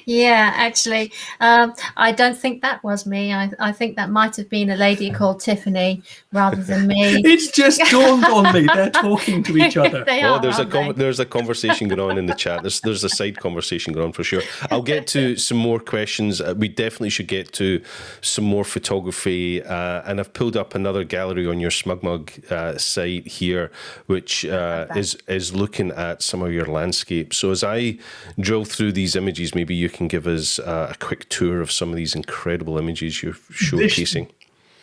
Yeah, actually, I don't think that was me. I think that might have been a lady called Tiffany rather than me. It's just dawned on me. They're talking to each other. They Oh, are, aren't they? there's a conversation going on in the chat. There's a side conversation going on for sure. I'll get to some more questions. We definitely should get to some more photography. And I've pulled up another gallery on your SmugMug site here, which is looking at some of your landscapes. So as I drill through these images, maybe you can give us a quick tour of some of these incredible images you're showcasing.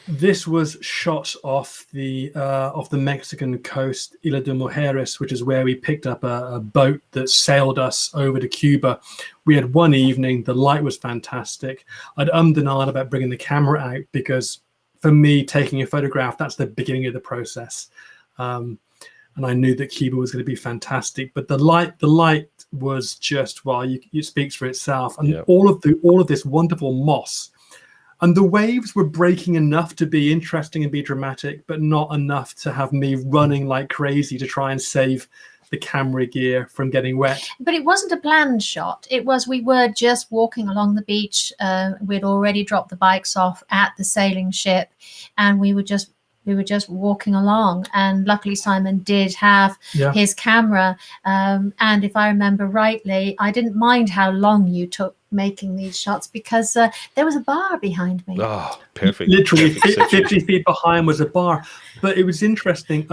This was shot off the Mexican coast, Isla de Mujeres, which is where we picked up a boat that sailed us over to Cuba. We had one evening. The light was fantastic. I'd and ahhed about bringing the camera out because, for me, taking a photograph, that's the beginning of the process. And I knew that Cuba was going to be fantastic. But the light was just, well, it speaks for itself. And all of this wonderful moss. And the waves were breaking enough to be interesting and be dramatic, but not enough to have me running like crazy to try and save the camera gear from getting wet. But it wasn't a planned shot. It was, we were just walking along the beach. We'd already dropped the bikes off at the sailing ship, and we were just walking along. And luckily Simon did have his camera. And if I remember rightly, I didn't mind how long you took making these shots because there was a bar behind me. Oh, perfect. Literally Perfect 50 feet behind was a bar. But it was interesting.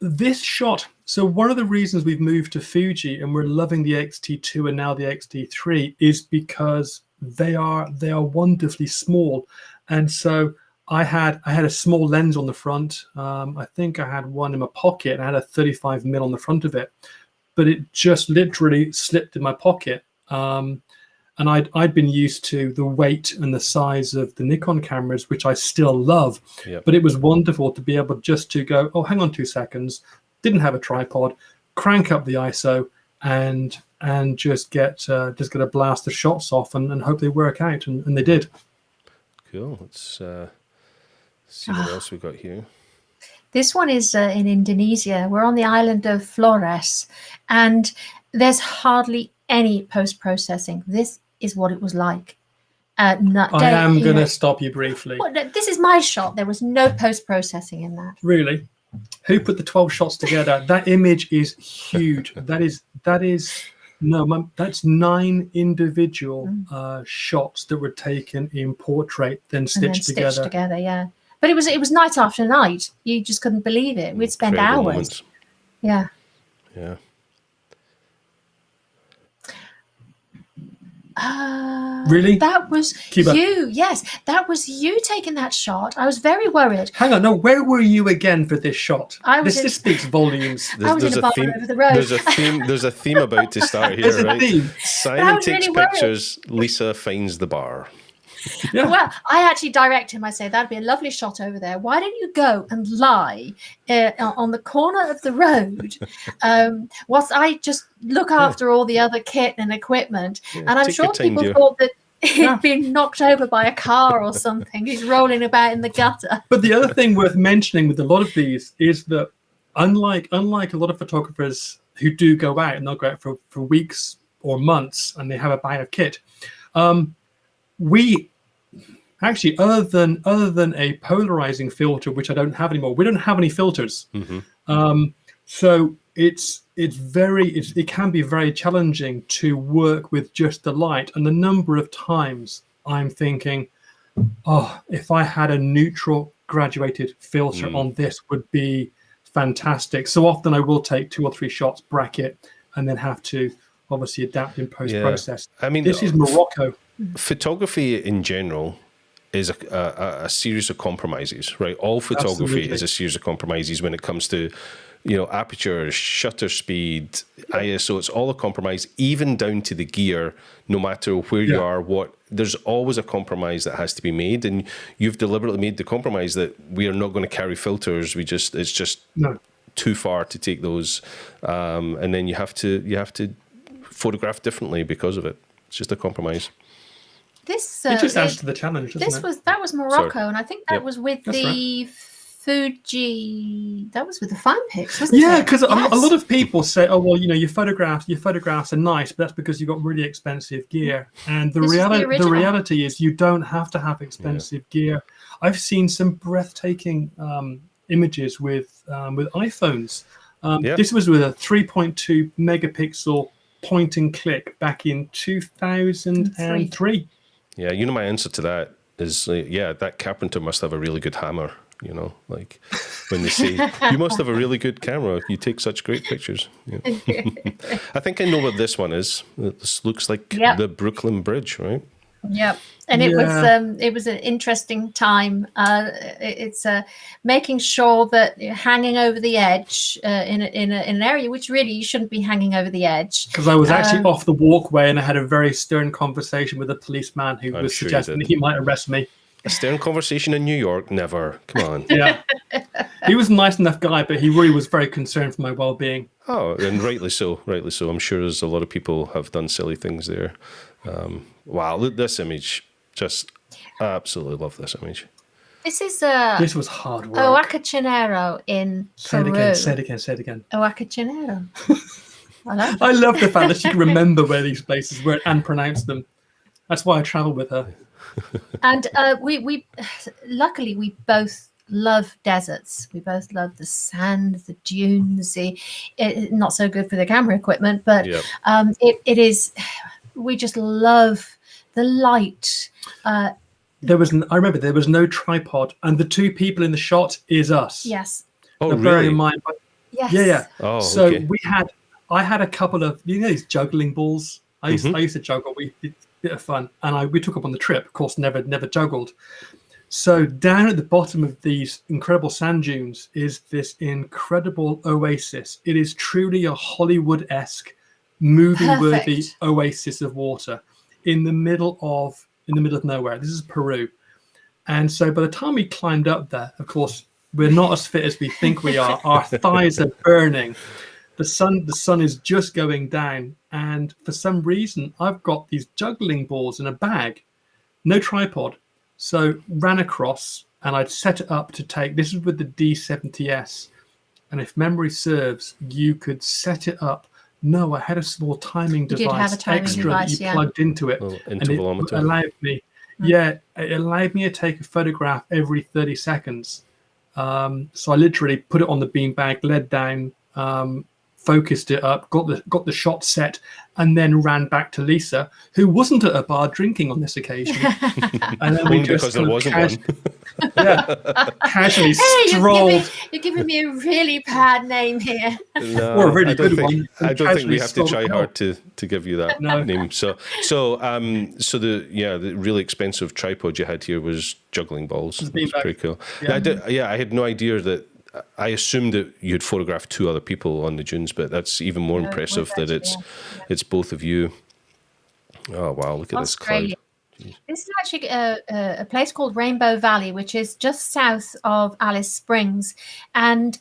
This shot, so one of the reasons we've moved to Fuji and we're loving the X-T2 and now the X-T3 is because they are wonderfully small. And so I had a small lens on the front. I think I had one in my pocket. I had a 35mm on the front of it, but it just literally slipped in my pocket. And I'd been used to the weight and the size of the Nikon cameras, which I still love. But it was wonderful to be able just to go, oh, hang on 2 seconds. Didn't have a tripod. Crank up the ISO and just get a blast of shots off and hope they work out, and they did. Cool. Let's see what else we got here. This one is in Indonesia. We're on the island of Flores, and there's hardly any post-processing. This is what it was like. I am going to stop you briefly. Well, this is my shot. There was no post-processing in that. Really? Who put the 12 shots together? That image is huge. That's 9 individual shots that were taken in portrait, then stitched together. Yeah. But it was night after night. You just couldn't believe it. We'd spend Incredible hours. moments. Yeah. Yeah. Really? That was Cuba. you. Yes, that was you taking that shot. I was very worried. Hang on, no, where were you again for this shot? This speaks volumes. I was in a bar over the road. There's a theme about to start here, There's a right? theme. Simon was takes really pictures, Lisa finds the bar. Yeah. Well, I actually direct him. I say, that'd be a lovely shot over there. Why don't you go and lie on the corner of the road whilst I just look after all the other kit and equipment? And I'm sure people thought that he'd been knocked over by a car or something. He's rolling about in the gutter. But the other thing worth mentioning with a lot of these is that unlike a lot of photographers who do go out, and they'll go out for weeks or months and they have a bag of kit, we actually, other than a polarizing filter, which I don't have anymore, we don't have any filters. So it can be very challenging to work with just the light. And the number of times I'm thinking, oh, if I had a neutral graduated filter on this would be fantastic. So often I will take 2 or 3 shots, bracket, and then have to obviously adapt in post-process. I mean, this is Morocco. Photography in general is a series of compromises, right? All photography is a series of compromises when it comes to, aperture, shutter speed, ISO. It's all a compromise, even down to the gear. No matter where you are, there's always a compromise that has to be made, and you've deliberately made the compromise that we are not going to carry filters. It's just too far to take those, and then you have to photograph differently because of it. It's just a compromise. This it just adds to the challenge, doesn't it? That was Morocco, and I think that was with the Fuji. That was with the fine pics, wasn't it? Yeah, because Yes. a lot of people say, "Oh, well, your photographs are nice, but that's because you got really expensive gear." And the This is the original. reality is, you don't have to have expensive gear. I've seen some breathtaking images with iPhones. This was with a 3.2 megapixel point and click back in 2003. Yeah, my answer to that is, that carpenter must have a really good hammer. Like when they say, you must have a really good camera, you take such great pictures. Yeah. I think I know what this one is. This looks like the Brooklyn Bridge, right? Yep. And it was an interesting time. It's making sure that you're hanging over the edge in an area which really you shouldn't be hanging over the edge. Because I was actually off the walkway, and I had a very stern conversation with a policeman who was suggesting that he might arrest me. A stern conversation in New York? Never. Come on. Yeah. He was a nice enough guy, but he really was very concerned for my well-being. Oh, and rightly so. Rightly so. I'm sure there's a lot of people have done silly things there. Wow, this image. Just absolutely love this image. This was hard work. Huacachinero in Peru. Say it again. Huacachinero. I love the fact that she can remember where these places were and pronounce them. That's why I travel with her. And we luckily we both love deserts. We both love the sand, the dunes. Not so good for the camera equipment, but it is. We just love the light. I remember there was no tripod, and the two people in the shot is us. Yes. Oh, now, really? bearing in mind, Yes. Yeah. Oh, so okay. I had a couple of these juggling balls. I used to juggle. Bit of fun, and we took up on the trip. Of course, never juggled. So down at the bottom of these incredible sand dunes is this incredible oasis. It is truly a Hollywood-esque, movie-worthy oasis of water in the middle of nowhere. This is Peru, and so by the time we climbed up there, of course, we're not as fit as we think we are. Our thighs are burning. The sun is just going down, and for some reason, I've got these juggling balls in a bag, no tripod. So ran across, and I'd set it up to take. This is with the D70S, and if memory serves, you could set it up. No, I had a small timing device extra that you plugged into it, and it allowed me. Yeah, it allowed me to take a photograph every 30 seconds. So I literally put it on the beanbag, led down. Focused it up, got the shot set, and then ran back to Lisa, who wasn't at a bar drinking on this occasion. And then we just because there wasn't one. Casually strolled. You're giving me a really bad name here. No, or a really good one. I don't think we have to try hard to give you that name. So the really expensive tripod you had here was juggling balls. That's pretty cool. Yeah. I had no idea that. I assumed that you'd photographed two other people on the dunes, but that's even more impressive that it's both of you. Oh wow! Look at this cloud. This is actually a place called Rainbow Valley, which is just south of Alice Springs, and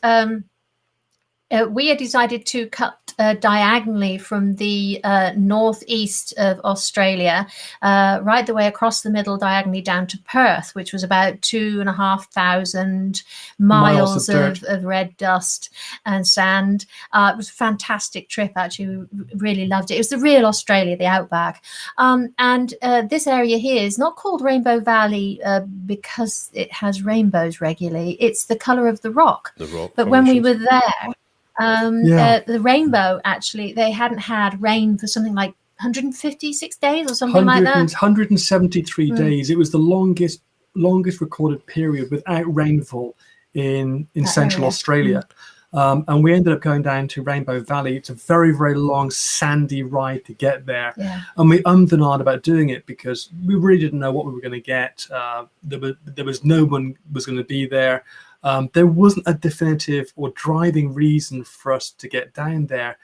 we had decided to cut diagonally from the northeast of Australia, right the way across the middle, diagonally down to Perth, which was about 2,500 miles of red dust and sand. It was a fantastic trip, actually. We really loved it. It was the real Australia, the outback. And this area here is not called Rainbow Valley because it has rainbows regularly. It's the colour of the rock. But when we were there, the rainbow, actually, they hadn't had rain for something like 156 days or something like that. 173 days. It was the longest recorded period without rainfall in Central Australia. And we ended up going down to Rainbow Valley. It's a very, very long, sandy ride to get there. Yeah. And we ummed and ahed about doing it because we really didn't know what we were going to get. There was no one was going to be there. There wasn't a definitive or driving reason for us to get down there,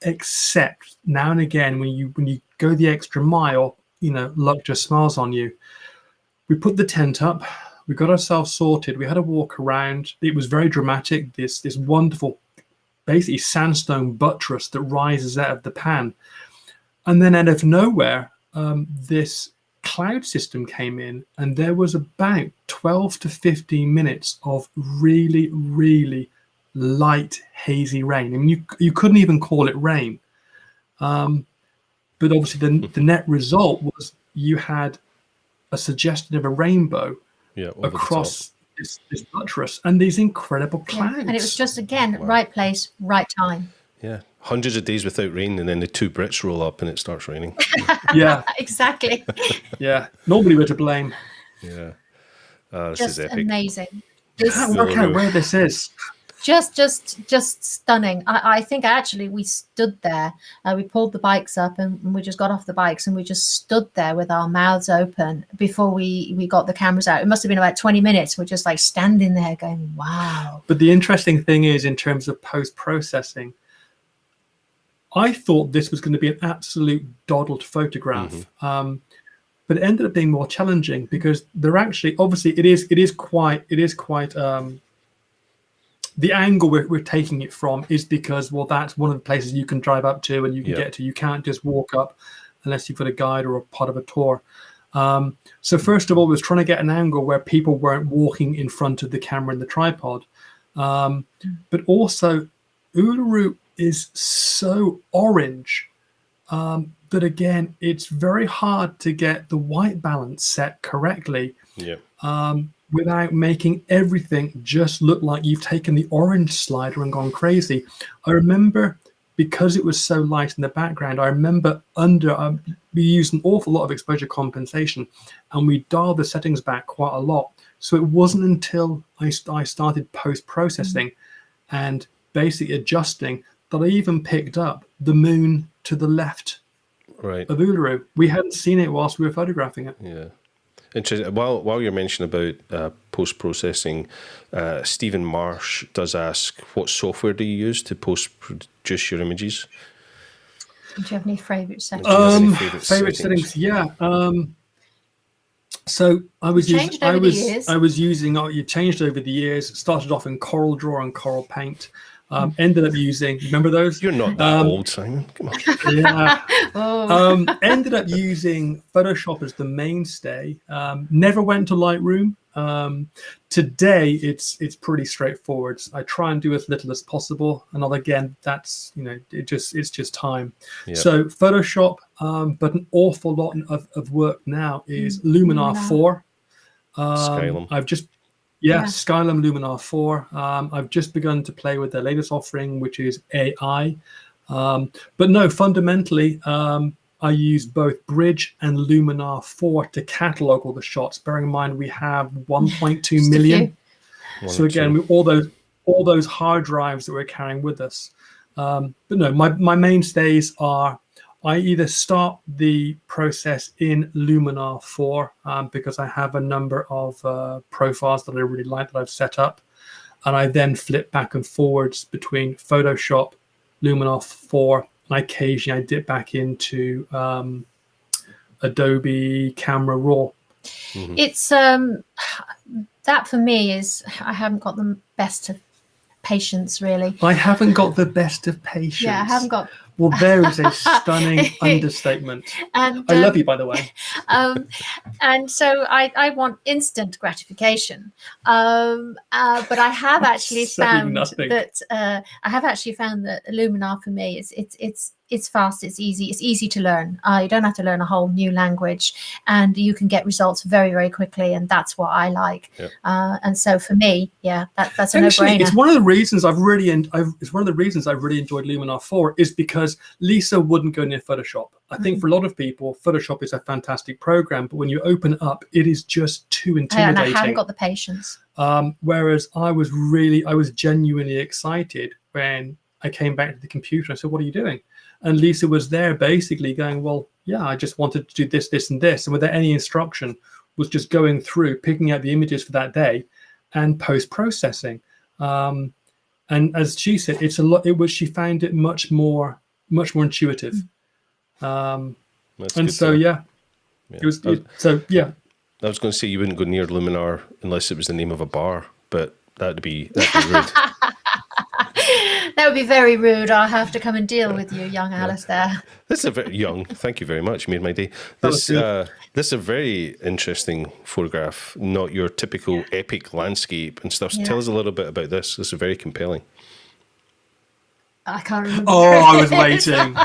except now and again when you go the extra mile, luck just smiles on you. We put the tent up, we got ourselves sorted, we had a walk around. It was very dramatic. This wonderful, basically sandstone buttress that rises out of the pan, and then out of nowhere, this cloud system came in, and there was about 12 to 15 minutes of really, really light, hazy rain. I mean, you couldn't even call it rain. But obviously the net result was you had a suggestion of a rainbow across this buttress and these incredible clouds. And it was just, again, right place, right time. Yeah. Hundreds of days without rain, and then the two Brits roll up and it starts raining. Yeah. Exactly. Yeah. Nobody were to blame. Yeah. This just is epic. amazing. I can't work out where this is. Just stunning. I think actually we stood there. We pulled the bikes up and we just got off the bikes and we just stood there with our mouths open before we got the cameras out. It must have been about 20 minutes. We're just like standing there going, wow. But the interesting thing is, in terms of post-processing, I thought this was going to be an absolute doddled photograph. But it ended up being more challenging because they're actually, obviously it is quite the angle we're taking it from is because, well, that's one of the places you can drive up to and you can get to. You can't just walk up unless you've got a guide or a part of a tour. So first of all, we was trying to get an angle where people weren't walking in front of the camera and the tripod. But also, Uluru is so orange that, again, it's very hard to get the white balance set correctly. Without making everything just look like you've taken the orange slider and gone crazy. I remember, because it was so light in the background, I remember we used an awful lot of exposure compensation and we dialed the settings back quite a lot. So it wasn't until I started post-processing and basically adjusting that I even picked up the moon to the left of Uluru. We hadn't seen it whilst we were photographing it. Yeah. Interesting. While you're mentioning about post-processing, Stephen Marsh does ask, what software do you use to post-produce your images? Do you have any favourite settings? Favourite settings, yeah. So I was using. You changed over the years. Started off in Coral Draw and Coral Paint. Ended up using, remember those? You're not that old, Simon. Come on. Yeah. Ended up using Photoshop as the mainstay. Never went to Lightroom. Today, it's pretty straightforward. I try and do as little as possible. And again, that's, it's just time. Yep. So Photoshop, but an awful lot of work now is Luminar 4. Skylum. Skylum Luminar 4. I've just begun to play with their latest offering, which is AI. But no, fundamentally, I use both Bridge and Luminar 4 to catalog all the shots. Bearing in mind we have 1.2 million. So again, all those hard drives that we're carrying with us. But no, my mainstays are, I either start the process in Luminar 4 because I have a number of profiles that I really like that I've set up. And I then flip back and forwards between Photoshop, Luminar 4, and occasionally I dip back into Adobe Camera Raw. It's that for me is, I haven't got the best of patience, really. I haven't got the best of patience. Yeah, I haven't got. Well, there is a stunning understatement. And I love you, by the way. And so I want instant gratification. But I have actually found that Luminar for me it's fast, it's easy to learn. You don't have to learn a whole new language, and you can get results very, very quickly, and that's what I like. Yep. And so for me, that's a no-brainer. It's one of the reasons I've really enjoyed Luminar 4 is because Lisa wouldn't go near Photoshop. I think for a lot of people, Photoshop is a fantastic program, but when you open it up, it is just too intimidating. And I haven't got the patience. Whereas I was genuinely excited when I came back to the computer. I said, "What are you doing?" And Lisa was there basically going, well, yeah, I just wanted to do this, this, and this. And without any instruction, was just going through, picking out the images for that day and post-processing. And as she said, she found it much more intuitive. It was, I was going to say you wouldn't go near Luminar unless it was the name of a bar, but that'd be rude. That would be very rude. I'll have to come and deal with you, young Alistair. This is a very young. Thank you very much. You made my day. was good. This is a very interesting photograph. Not your typical epic landscape and stuff. So tell us a little bit about this. This is very compelling. I can't remember. Oh, where it I was is. waiting.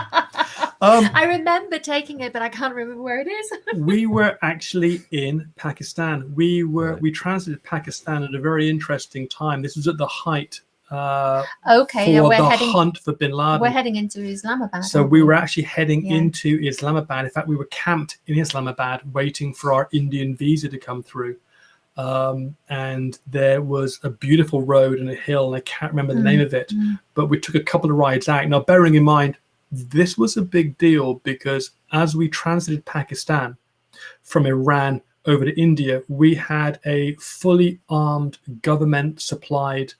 I remember taking it, but I can't remember where it is. We were actually in Pakistan. We transited Pakistan at a very interesting time. This was at the height Okay, for we're the heading. hunt for bin Laden. We're heading into Islamabad. So aren't we were actually heading Yeah. into Islamabad. In fact, we were camped in Islamabad waiting for our Indian visa to come through. And there was a beautiful road and a hill, and I can't remember the name of it, but we took a couple of rides out. Now, bearing in mind, this was a big deal because as we transited Pakistan from Iran over to India, we had a fully armed government-supplied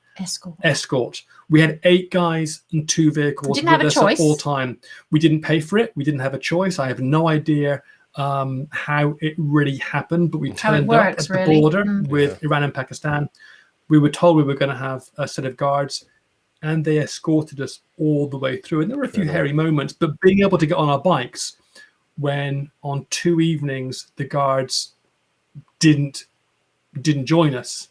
escort. We had 8 guys and 2 vehicles Didn't have with a us choice. at all time. We didn't pay for it. We didn't have a choice. I have no idea how it really happened, but we How it turned works, up at really. the border with Iran and Pakistan. We were told we were going to have a set of guards, and they escorted us all the way through. And there were a few hairy moments, but being able to get on our bikes when on 2 evenings the guards didn't join us,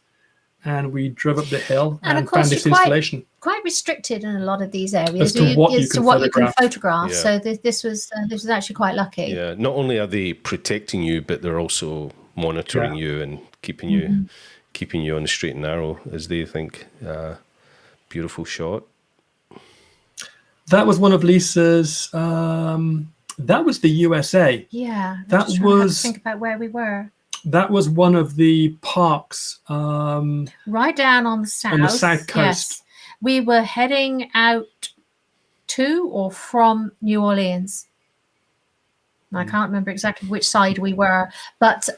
and we drove up the hill And of and course, found this you're installation. quite restricted in a lot of these areas As to what you can photograph. Yeah. So this was actually quite lucky. Yeah. Not only are they protecting you, but they're also monitoring you and keeping you on the straight and narrow as they think. Beautiful shot. That was one of Lisa's. That was the USA. Yeah, That I'm just trying to was- think about where we were. That was one of the parks. Right down on the south. south coast. Yes. We were heading out to or from New Orleans. I can't remember exactly which side we were, but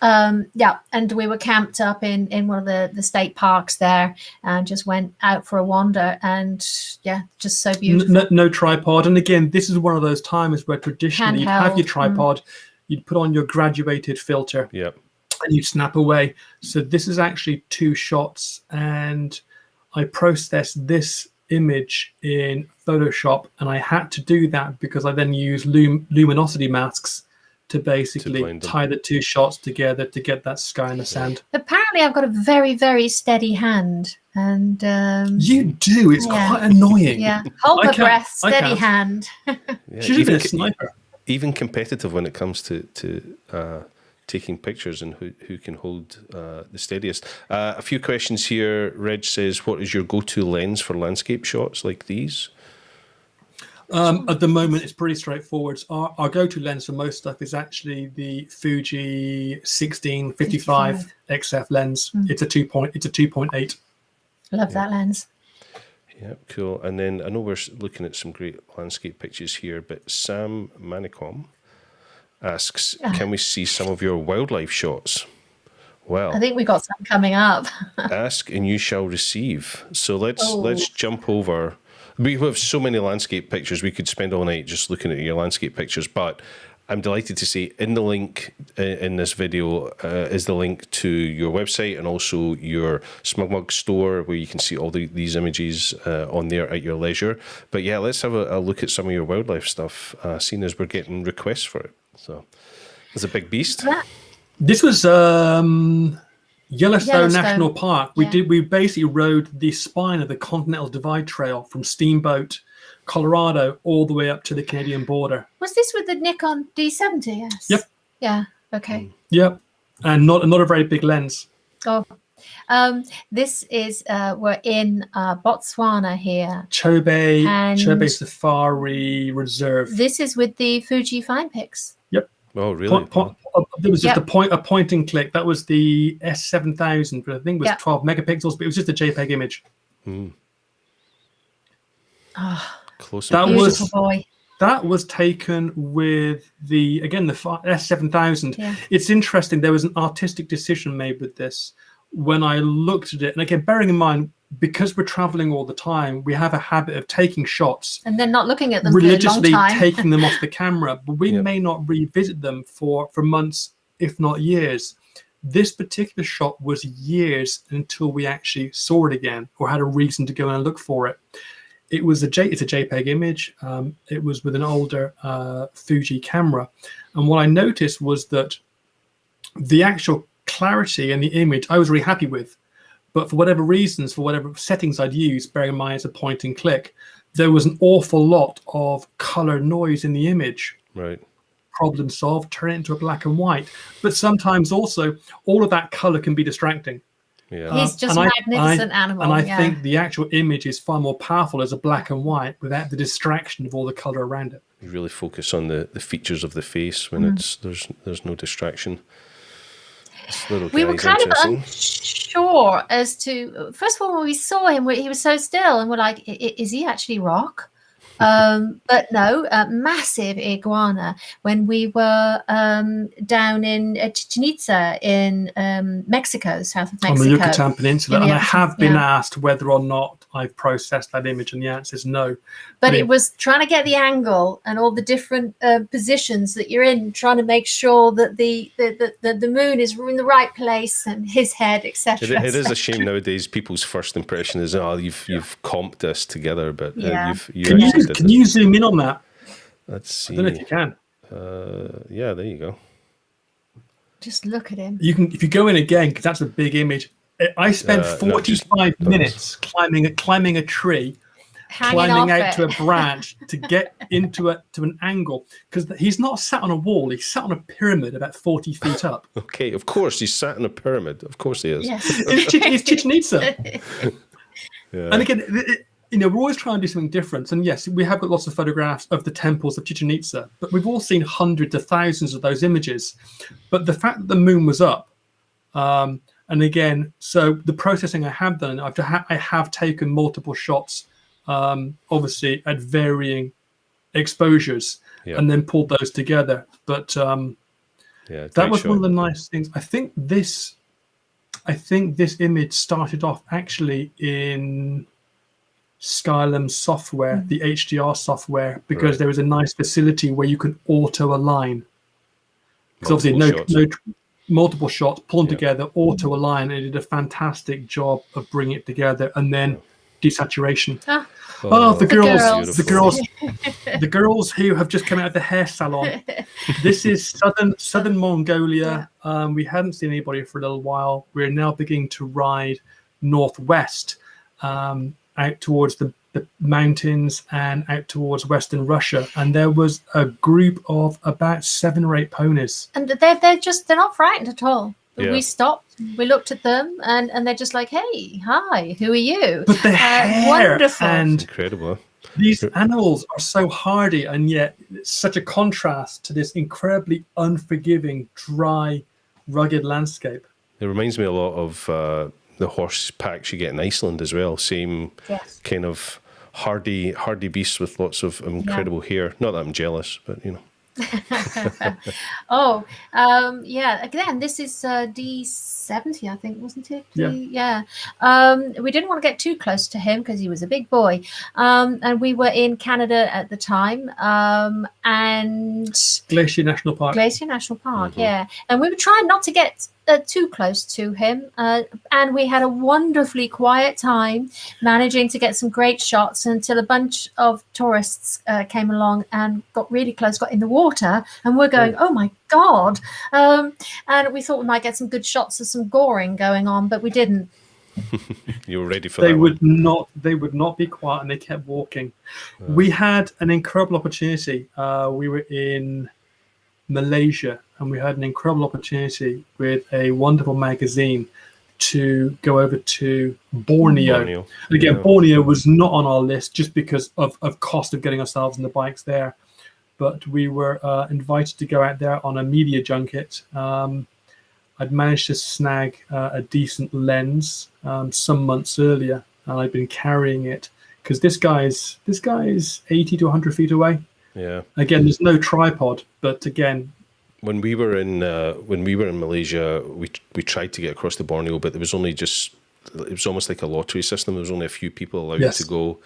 yeah, and we were camped up in one of the state parks there, and just went out for a wander, and yeah, just so beautiful. No tripod. And again, this is one of those times where traditionally you'd have your Handheld, tripod, you'd put on your graduated filter, Yep. and you'd snap away. So this is actually 2 shots, and I processed this image in Photoshop, and I had to do that because I then used luminosity masks to basically blend them. tie the 2 shots together to get that sky and the sand. Apparently, I've got a very, very steady hand, and You do. It's Yeah. quite annoying. yeah, hold I my can't- breath, I steady can't. hand. Yeah, Should have been a sniper. even competitive when it comes to taking pictures and who can hold the steadiest. A few questions here. Reg says, what is your go-to lens for landscape shots like these? At the moment, it's pretty straightforward. Our go-to lens for most stuff is actually the Fuji 16-55 XF lens. It's a 2.8. Love that lens. Yeah, cool. And then I know we're looking at some great landscape pictures here, but Sam Manicom asks, can we see some of your wildlife shots? Well, I think we got some coming up. ask and you shall receive. So let's jump over. We have so many landscape pictures. We could spend all night just looking at your landscape pictures, but I'm delighted to say in the link in this video is the link to your website and also your SmugMug store where you can see all these images on there at your leisure. But yeah, let's have a look at some of your wildlife stuff, seeing as we're getting requests for it. So it's a big beast. This was Yellowstone National Park. Yeah. We basically rode the spine of the Continental Divide Trail from Steamboat, Colorado, all the way up to the Canadian border. Was this with the Nikon D70? Yes. Yep. Yeah. Okay. Yep, and not a very big lens. Oh, this is we're in Botswana here. Chobe Safari Reserve. This is with the Fuji Fine Pix. Yep. Oh, really? There was just a point and click. That was the S7000, but I think it was 12 megapixels, but it was just a JPEG image. Oh, Closer. beautiful boy. That was taken with the S7000. Yeah. It's interesting. There was an artistic decision made with this when I looked at it. And again, bearing in mind, because we're traveling all the time, we have a habit of taking shots And then not looking at them religiously, for a long time. taking them off the camera, but we Yep. may not revisit them for months, if not years. This particular shot was years until we actually saw it again or had a reason to go and look for it. it's a JPEG image. It was with an older Fuji camera. And what I noticed was that the actual clarity in the image I was really happy with. But for whatever reasons, for whatever settings I'd used, bearing in mind it's a point and click, there was an awful lot of color noise in the image. Right. Problem solved, turn it into a black and white. But sometimes also, all of that color can be distracting. Yeah. He's just a magnificent animal. And I think the actual image is far more powerful as a black and white without the distraction of all the color around it. You really focus on the features of the face when there's no distraction. We were kind of unsure as to, first of all, when we saw him, he was so still, and we're like, is he actually rock? But no, massive iguana. When we were down in Chichen Itza in Mexico, south of Mexico. On the Yucatan Peninsula. And I have been asked whether or not I've processed that image, and the answer is no. But it was trying to get the angle and all the different positions that you're in, trying to make sure that the moon is in the right place and his head, etc. It is a shame nowadays. People's first impression is, you've comped this together, but Can you zoom in on that? Let's see. I don't know if you can. Yeah, there you go. Just look at him. You can, if you go in again, because that's a big image. I spent 45 minutes climbing a tree, climbing out to a branch to get into an angle, because he's not sat on a wall. He's sat on a pyramid about 40 feet up. Okay, of course he's sat in a pyramid. Of course he is. Yes. It's Chichen Itza. Yeah. And again, we're always trying to do something different. And yes, we have got lots of photographs of the temples of Chichen Itza, but we've all seen hundreds of thousands of those images. But the fact that the moon was up, and again, so the processing I have done, I have taken multiple shots, obviously at varying exposures, and then pulled those together. But that was one of the nice things. I think this image started off actually in Skylum software, the HDR software, because there was a nice facility where you could auto align. Because obviously multiple shots, pull them together, auto align, and it did a fantastic job of bringing it together, and then desaturation. The girls who have just come out of the hair salon. This is southern Mongolia. We hadn't seen anybody for a little while. We're now beginning to ride northwest, out towards the mountains and out towards Western Russia, and there was a group of about 7 or 8 ponies. And they're not frightened at all. Yeah. We stopped, we looked at them, and they're just like, hey, hi, who are you? But the hair wonderful. And incredible. These animals are so hardy, and yet it's such a contrast to this incredibly unforgiving, dry, rugged landscape. It reminds me a lot of the horse packs you get in Iceland as well. Same kind of hardy beasts with lots of incredible hair. Not that I'm jealous, but Again, this is D70, I think, wasn't it? Yeah. We didn't want to get too close to him because he was a big boy. And we were in Canada at the time. And Glacier National Park. Yeah. And we were trying not to get too close to him, and we had a wonderfully quiet time, managing to get some great shots until a bunch of tourists came along and got really close, got in the water, and we're going, oh my god, and we thought we might get some good shots of some goring going on, but we didn't. You were ready for they that would one. They would not be quiet, and they kept walking. We had an incredible opportunity. We were in Malaysia, and we had an incredible opportunity with a wonderful magazine to go over to Borneo. And again, Borneo was not on our list just because of cost of getting ourselves on the bikes there. But we were invited to go out there on a media junket. I'd managed to snag a decent lens some months earlier, and I'd been carrying it because this guy's 80 to 100 feet away. Yeah. Again, there's no tripod, but again, when we were in Malaysia, we tried to get across to Borneo, but there was only it was almost like a lottery system. There was only a few people allowed to go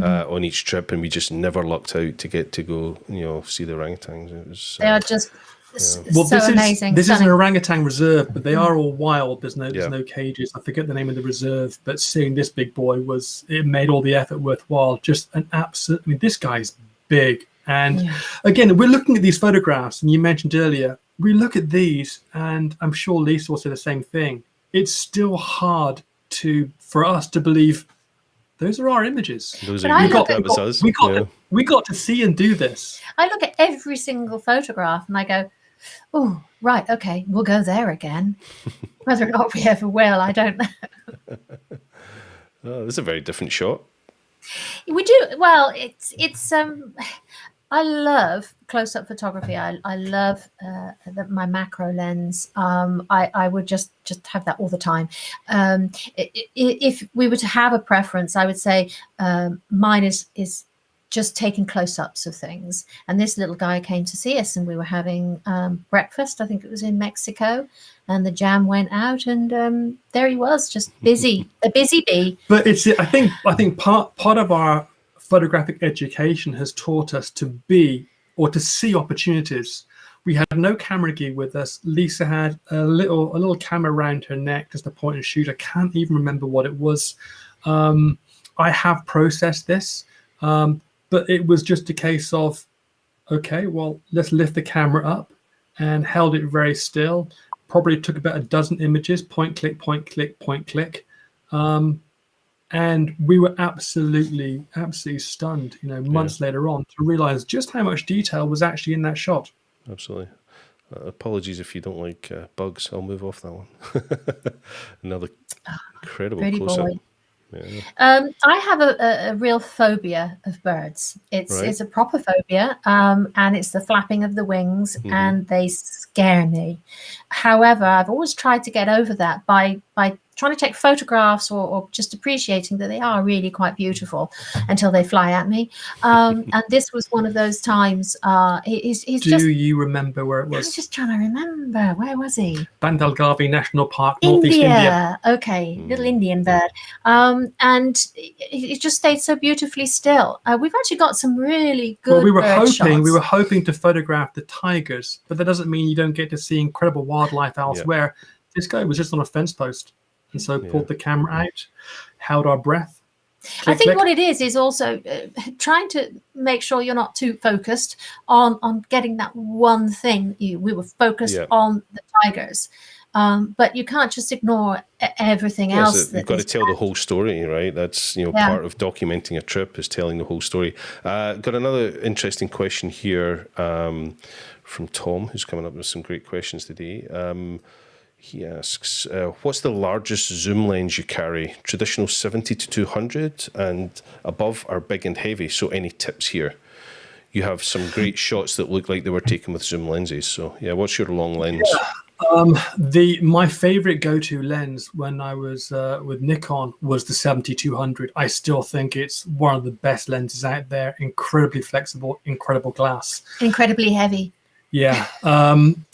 on each trip, and we just never lucked out to get to go, see the orangutans. It was they are just Well, so amazing. This is an stunning. orangutan reserve, but they are all wild. There's no cages. I forget the name of the reserve, but seeing this big boy it made all the effort worthwhile. Just an absolute. I mean, this guy's big. And again, we're looking at these photographs, and you mentioned earlier, we look at these, and I'm sure Lisa will say the same thing. It's still hard for us to believe those are our images. Those But are I you. look That at- was us. We got to see and do this. I look at every single photograph and I go, oh, right, okay, we'll go there again. Whether or not we ever will, I don't know. Oh, this is a very different shot. We do well. It's I love close-up photography. I love my macro lens. I would just have that all the time. If we were to have a preference, I would say mine is just taking close-ups of things. And this little guy came to see us, and we were having breakfast. I think it was in Mexico, and the jam went out, and there he was, just busy, a busy bee. But I think part of our photographic education has taught us to see opportunities. We had no camera gear with us. Lisa had a little camera around her neck, just a point and shoot. I can't even remember what it was. I have processed this, but it was just a case of, okay, well, let's lift the camera up, and held it very still. Probably took about a dozen images, point, click, point, click, point, click. And we were absolutely stunned, months later on, to realize just how much detail was actually in that shot. Absolutely. Apologies if you don't like bugs. I'll move off that one. Another incredible Pretty close-up. boy. Yeah. I have a real phobia of birds. It's a proper phobia, and it's the flapping of the wings, and they scare me. However, I've always tried to get over that by trying to take photographs or just appreciating that they are really quite beautiful until they fly at me. And this was one of those times. Do you remember where it was? I'm just trying to remember. Where was he? Bandalgavi National Park, Northeast India. Okay, little Indian bird. And it just stayed so beautifully still. We've actually got some really good Well, we were shots. hoping to photograph the tigers, but that doesn't mean you don't get to see incredible wildlife elsewhere. This guy was just on a fence post, and so pulled the camera out, held our breath. I think what it is also trying to make sure you're not too focused on getting that one thing. We were focused on the tigers, but you can't just ignore everything else. So you've got to tell the whole story, right? That's part of documenting a trip is telling the whole story. Got another interesting question here from Tom, who's coming up with some great questions today. He asks, what's the largest zoom lens you carry? Traditional 70 to 200 and above are big and heavy. So any tips here? You have some great shots that look like they were taken with zoom lenses. So yeah, what's your long lens? My favorite go-to lens when I was with Nikon was the 70-200. I still think it's one of the best lenses out there. Incredibly flexible, incredible glass. Incredibly heavy. Yeah.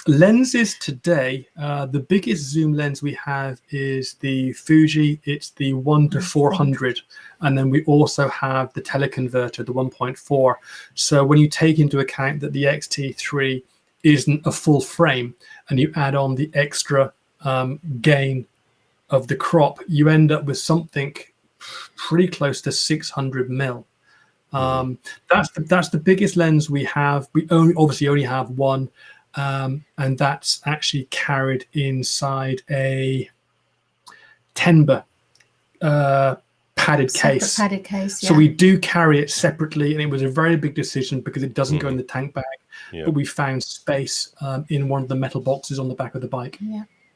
Lenses today, the biggest zoom lens we have is the Fuji. It's the 1-400. And then we also have the teleconverter, the 1.4. So when you take into account that the XT3 isn't a full frame and you add on the extra gain of the crop, you end up with something pretty close to 600 mil. That's the biggest lens we have. We obviously only have one, and that's actually carried inside a Tenba padded case. Padded case. Yeah. So we do carry it separately, and it was a very big decision because it doesn't go in the tank bag. But we found space in one of the metal boxes on the back of the bike.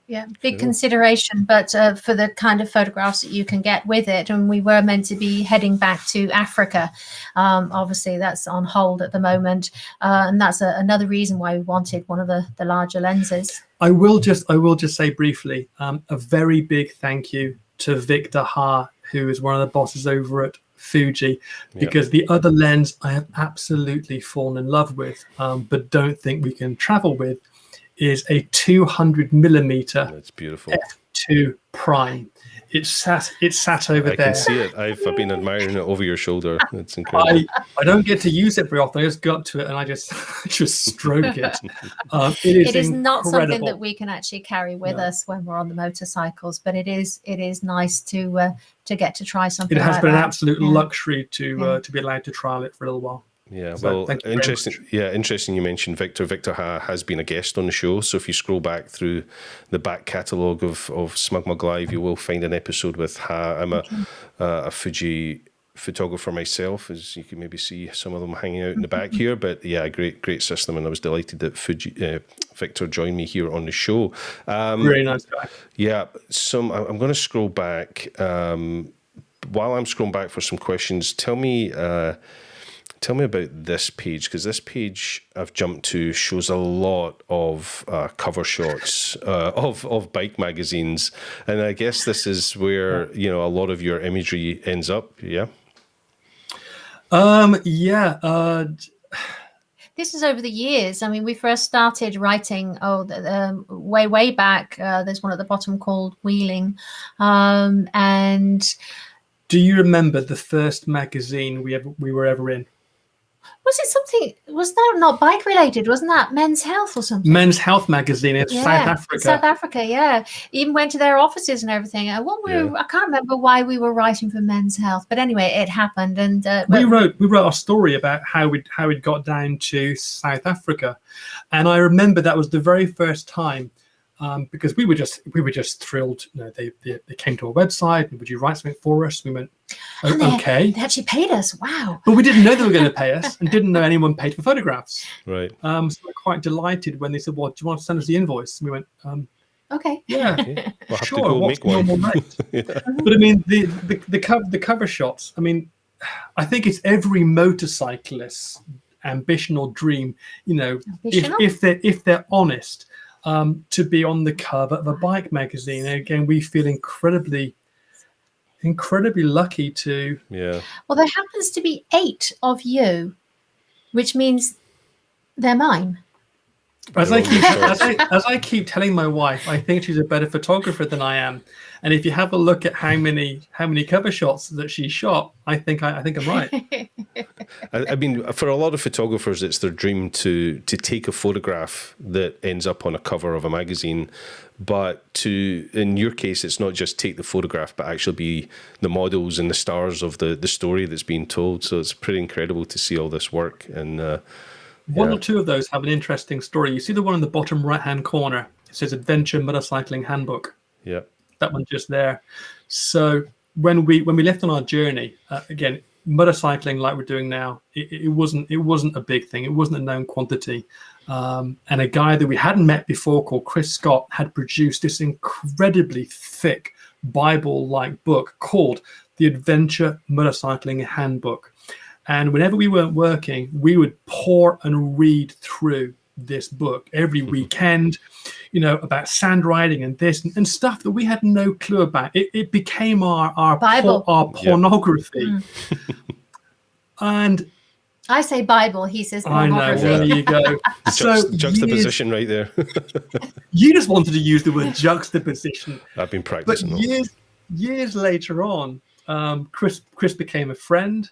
Yeah, big consideration, but for the kind of photographs that you can get with it, and we were meant to be heading back to Africa. Obviously, that's on hold at the moment, and that's another reason why we wanted one of the larger lenses. I will just say briefly, a very big thank you to Victor Ha, who is one of the bosses over at Fuji, because the other lens I have absolutely fallen in love with, but don't think we can travel with, is a 200 millimeter That's beautiful. f2 prime. It's sat over I there. can see it. I've been admiring it over your shoulder. It's incredible. I don't get to use it very often. I just go up to it and I just just stroke it. It is not something incredible. that we can actually carry with us when we're on the motorcycles, but it is nice to get to try something. It has like been an that. absolute luxury to be allowed to trial it for a little while. Yeah, So, well, thank you very interesting. much. Yeah, interesting. You mentioned Victor. Victor has been a guest on the show. So if you scroll back through the back catalogue of SmugMug Live, you will find an episode with Ha. I'm a Fuji photographer myself, as you can maybe see some of them hanging out in the back here. But yeah, great system, and I was delighted that Victor joined me here on the show. Very nice guy. Yeah, I'm going to scroll back. While I'm scrolling back for some questions, tell me about this page, because this page I've jumped to shows a lot of cover shots of bike magazines, and I guess this is where a lot of your imagery ends up. Yeah. This is over the years. I mean, we first started writing way back. There's one at the bottom called Wheeling, and do you remember the first magazine we were ever in? Was that not bike related? Wasn't that Men's Health or something? Men's Health magazine in South Africa. South Africa, yeah. Even went to their offices and everything. I can't remember why we were writing for Men's Health, but anyway, it happened. And we wrote our story about how we'd got down to South Africa, and I remember that was the very first time. Because we were just thrilled. They came to our website. Would you write something for us? We went, okay. They actually paid us. Wow. But we didn't know they were going to pay us, and didn't know anyone paid for photographs. Right. So we're quite delighted when they said, "Well, do you want to send us the invoice?" And we went, okay. Yeah, We'll have sure. to go What's make one. normal rate? But I mean, the cover shots. I mean, I think it's every motorcyclist's ambition or dream. If they're honest. To be on the cover of a bike magazine. And again, we feel incredibly lucky to. Yeah. Well, there happens to be 8 of you, which means they're mine. As I keep telling my wife, I think she's a better photographer than I am. And if you have a look at how many cover shots that she shot, I think I'm right. I mean, for a lot of photographers, it's their dream to take a photograph that ends up on a cover of a magazine. But in your case, it's not just take the photograph, but actually be the models and the stars of the story that's being told. So it's pretty incredible to see all this work. And one or two of those have an interesting story. You see the one in the bottom right-hand corner. It says Adventure Motorcycling Handbook. Yeah. That one just there. So when we left on our journey, again, motorcycling like we're doing now, it wasn't a big thing. It wasn't a known quantity. And a guy that we hadn't met before called Chris Scott had produced this incredibly thick Bible-like book called The Adventure Motorcycling Handbook. And whenever we weren't working, we would pour and read through this book every weekend, about sand riding and this and stuff that we had no clue about. It became our Bible, our pornography. And I say Bible, he says pornography. I know, there you go. So juxtaposition right there. You just wanted to use the word juxtaposition. I've been practicing. But years later on, Chris became a friend.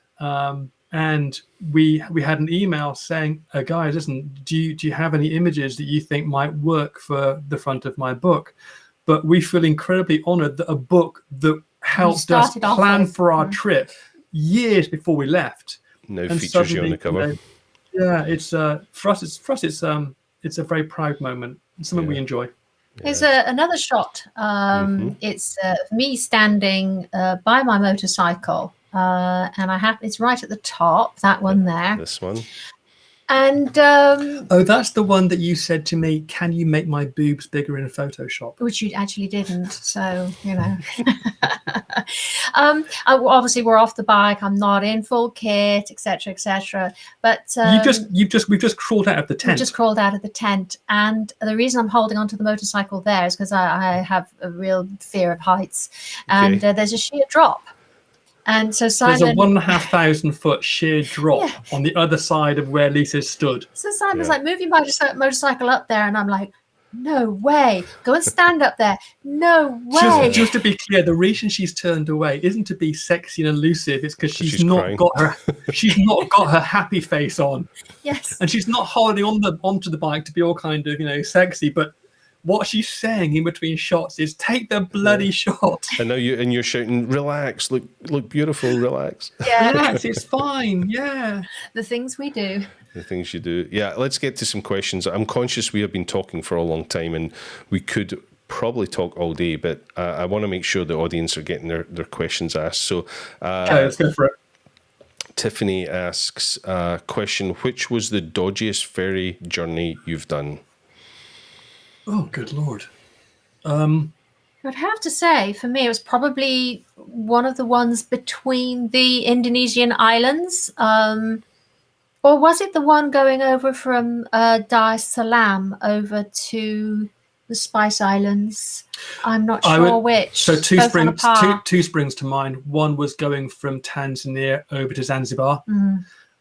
And we had an email saying, guys, listen, do you have any images that you think might work for the front of my book? But we feel incredibly honored that a book that helped us plan for our trip years before we left now features you on the cover. It's for us it's a very proud moment. It's something we enjoy. There's another shot. It's me standing by my motorcycle. And it's right at the top, that one there. This one. And that's the one that you said to me, can you make my boobs bigger in Photoshop? Which you actually didn't, so obviously we're off the bike, I'm not in full kit, etc. But we've just crawled out of the tent. Just crawled out of the tent, and the reason I'm holding onto the motorcycle there is because I have a real fear of heights, and there's a sheer drop. And so Simon, there's a 1,500 foot sheer drop on the other side of where Lisa stood. So Simon's like, move your motorcycle up there, and I'm like, No way. Go and stand up there. No way. Just to be clear, the reason she's turned away isn't to be sexy and elusive. It's because she's not crying. got her happy face on, Yes. and she's not holding onto the bike to be all kind of sexy. But what she's saying in between shots is, take the bloody shot. And now you're shouting, relax, look beautiful, relax. Yeah. Relax, it's fine. Yeah. The things we do. The things you do. Yeah, let's get to some questions. I'm conscious we have been talking for a long time and we could probably talk all day, but I want to make sure the audience are getting their questions asked. So Okay, let's go for it. Tiffany asks, question, which was the dodgiest ferry journey you've done? Oh, good Lord. I would have to say, for me, it was probably one of the ones between the Indonesian islands. Or was it the one going over from Dar es Salaam over to the Spice Islands? I'm not sure which. So two Both on a par. springs to mind. One was going from Tanzania over to Zanzibar.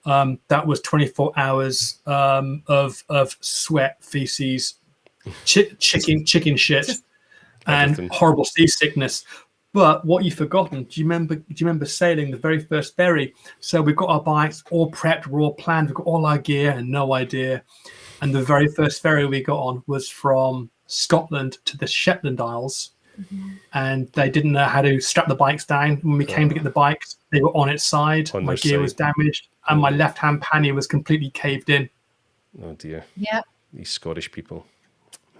That was 24 hours of sweat, feces, chicken shit, and horrible seasickness. But what you've forgotten, do you remember sailing the very first ferry? So we've got our bikes all prepped, we're all planned, we've got all our gear and no idea. And the very first ferry we got on was from Scotland to the Shetland Isles. And they didn't know how to strap the bikes down. When we came to get the bikes, they were on its side. My gear was damaged and my left-hand pannier was completely caved in. Oh dear. Yeah. These Scottish people.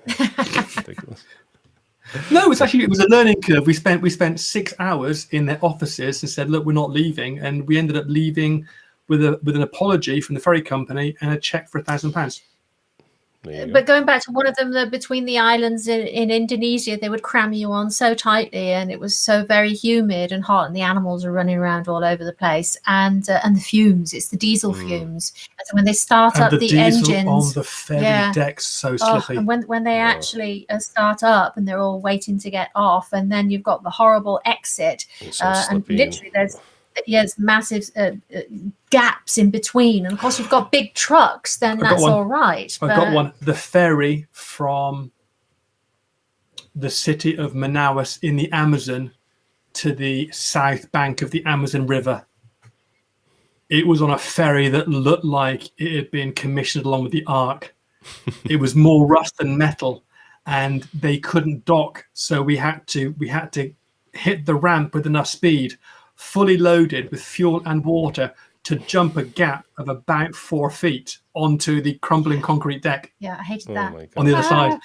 Ridiculous. No, it was a learning curve. We spent 6 hours in their offices and said, look, we're not leaving. And we ended up leaving with an apology from the ferry company and a check for £1,000. But going back to one of them, between the islands in Indonesia, they would cram you on so tightly, and it was so very humid and hot, and the animals are running around all over the place, and the fumes. It's the diesel fumes. And so when they start up the engines on the ferry decks, so slippy. And when they actually start up, and they're all waiting to get off, and then you've got the horrible exit, and literally there's massive gaps in between, and of course you've got big trucks, then that's all right. I've got one. The ferry from the city of Manaus in the Amazon to the south bank of the Amazon River. It was on a ferry that looked like it had been commissioned along with the Ark. It was more rust than metal, and they couldn't dock, so we had to hit the ramp with enough speed, fully loaded with fuel and water, to jump a gap of about 4 feet onto the crumbling concrete deck. Yeah, I hated that. On the other side.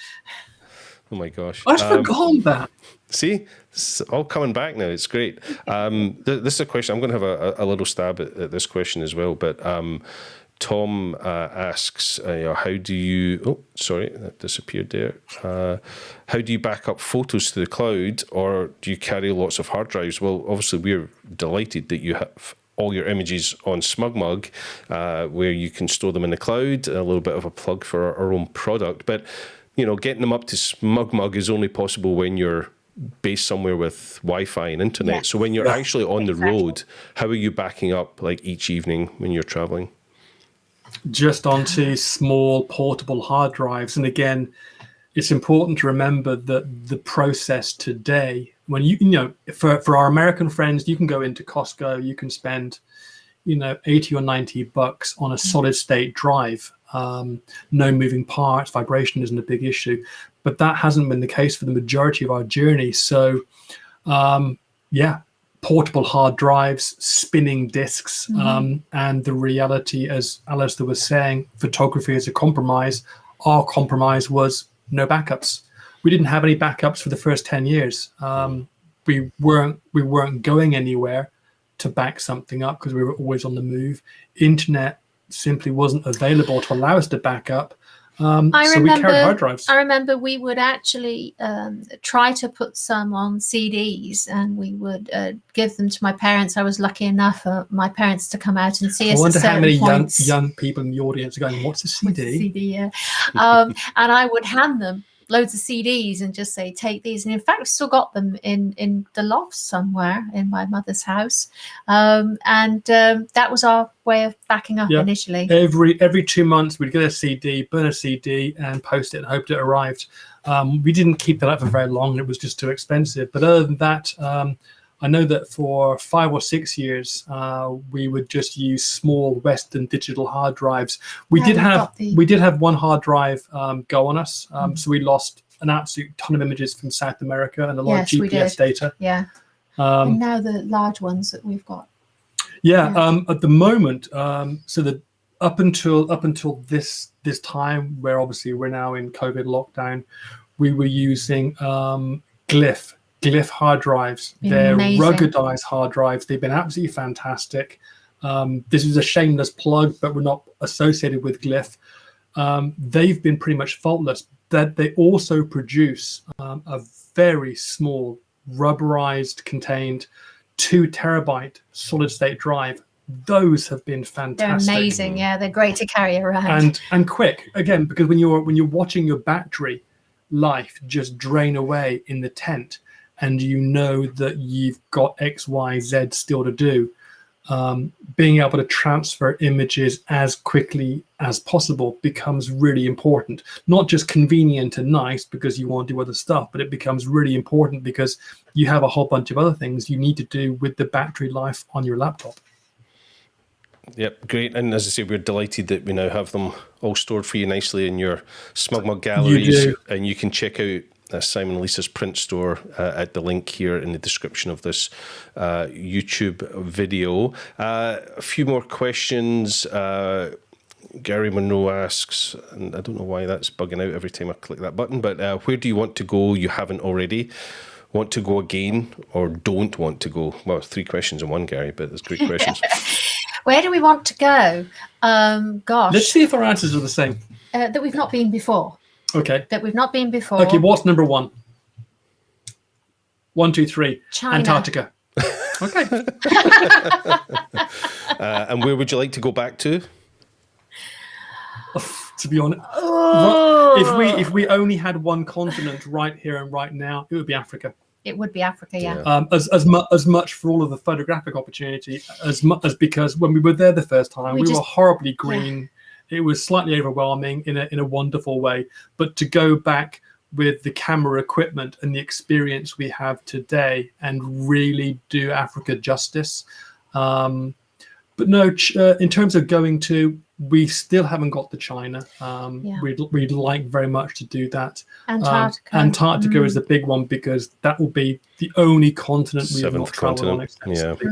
Oh my gosh. I'd forgotten that. See, it's all coming back now. It's great. This is a question. I'm going to have a little stab at this question as well. But Tom asks, how do you... Oh, sorry, that disappeared there. How do you back up photos to the cloud, or do you carry lots of hard drives? Well, obviously, we're delighted that you have all your images on SmugMug, where you can store them in the cloud. A little bit of a plug for our own product. But, getting them up to SmugMug is only possible when you're based somewhere with Wi-Fi and internet. Yeah. So when you're actually on the road, how are you backing up each evening when you're traveling? Just onto small portable hard drives. And again, it's important to remember that the process today, when for our American friends, you can go into Costco, you can spend, $80 or $90 on a solid state drive. No moving parts, vibration isn't a big issue, but that hasn't been the case for the majority of our journey. So, portable hard drives, spinning discs, and the reality, as Alistair was saying, photography is a compromise. Our compromise was no backups. We didn't have any backups for the first 10 years. We weren't going anywhere to back something up because we were always on the move. Internet simply wasn't available to allow us to back up. We carried hard drives. I remember we would actually try to put some on CDs, and we would give them to my parents. I was lucky enough for my parents to come out and see us. I wonder how many young people in the audience are going, "What's a CD?" CD, yeah. And I would hand them loads of CDs and just say, take these. And in fact, I've still got them in the loft somewhere in my mother's house. That was our way of backing up initially. Every 2 months, we'd get a CD, burn a CD, and post it and hoped it arrived. We didn't keep that up for very long. It was just too expensive. But other than that, I know that for 5 or 6 years, we would just use small Western digital hard drives. We did have one hard drive go on us, so we lost an absolute ton of images from South America and a lot of GPS data. Yeah, and now the large ones that we've got. At the moment, so that up until this time, where obviously we're now in COVID lockdown, we were using Glyph hard drives. They're ruggedized hard drives. They've been absolutely fantastic. This is a shameless plug, but we're not associated with Glyph. They've been pretty much faultless. That they also produce a very small rubberized contained 2 terabyte solid state drive. Those have been fantastic. They're amazing. Yeah, they're great to carry around. And quick again, because when you're watching your battery life just drain away in the tent, and you know that you've got X, Y, Z still to do, being able to transfer images as quickly as possible becomes really important. Not just convenient and nice because you want to do other stuff, but it becomes really important because you have a whole bunch of other things you need to do with the battery life on your laptop. Yep, great. And as I say, we're delighted that we now have them all stored for you nicely in your SmugMug galleries. And you can check out Simon and Lisa's print store at the link here in the description of this YouTube video. A few more questions. Gary Monroe asks, and I don't know why that's bugging out every time I click that button, but where do you want to go you haven't already? Want to go again or don't want to go? Well, 3 questions in one, Gary, but there's great questions. Where do we want to go? Gosh. Let's see if our answers are the same. That we've not been before. Okay. That we've not been before. Okay, what's number 1? 1, 2, 3. China. Antarctica. Okay. And where would you like to go back to? To be honest, if we only had one continent right here and right now, it would be Africa. It would be Africa, yeah. As much for all of the photographic opportunity as because when we were there the first time, we were horribly green. Yeah. It was slightly overwhelming in a wonderful way. But to go back with the camera equipment and the experience we have today and really do Africa justice. But no, in terms of going to, we still haven't got to China. We'd like very much to do that. Antarctica is the big one because that will be the only continent we have not traveled on extensively.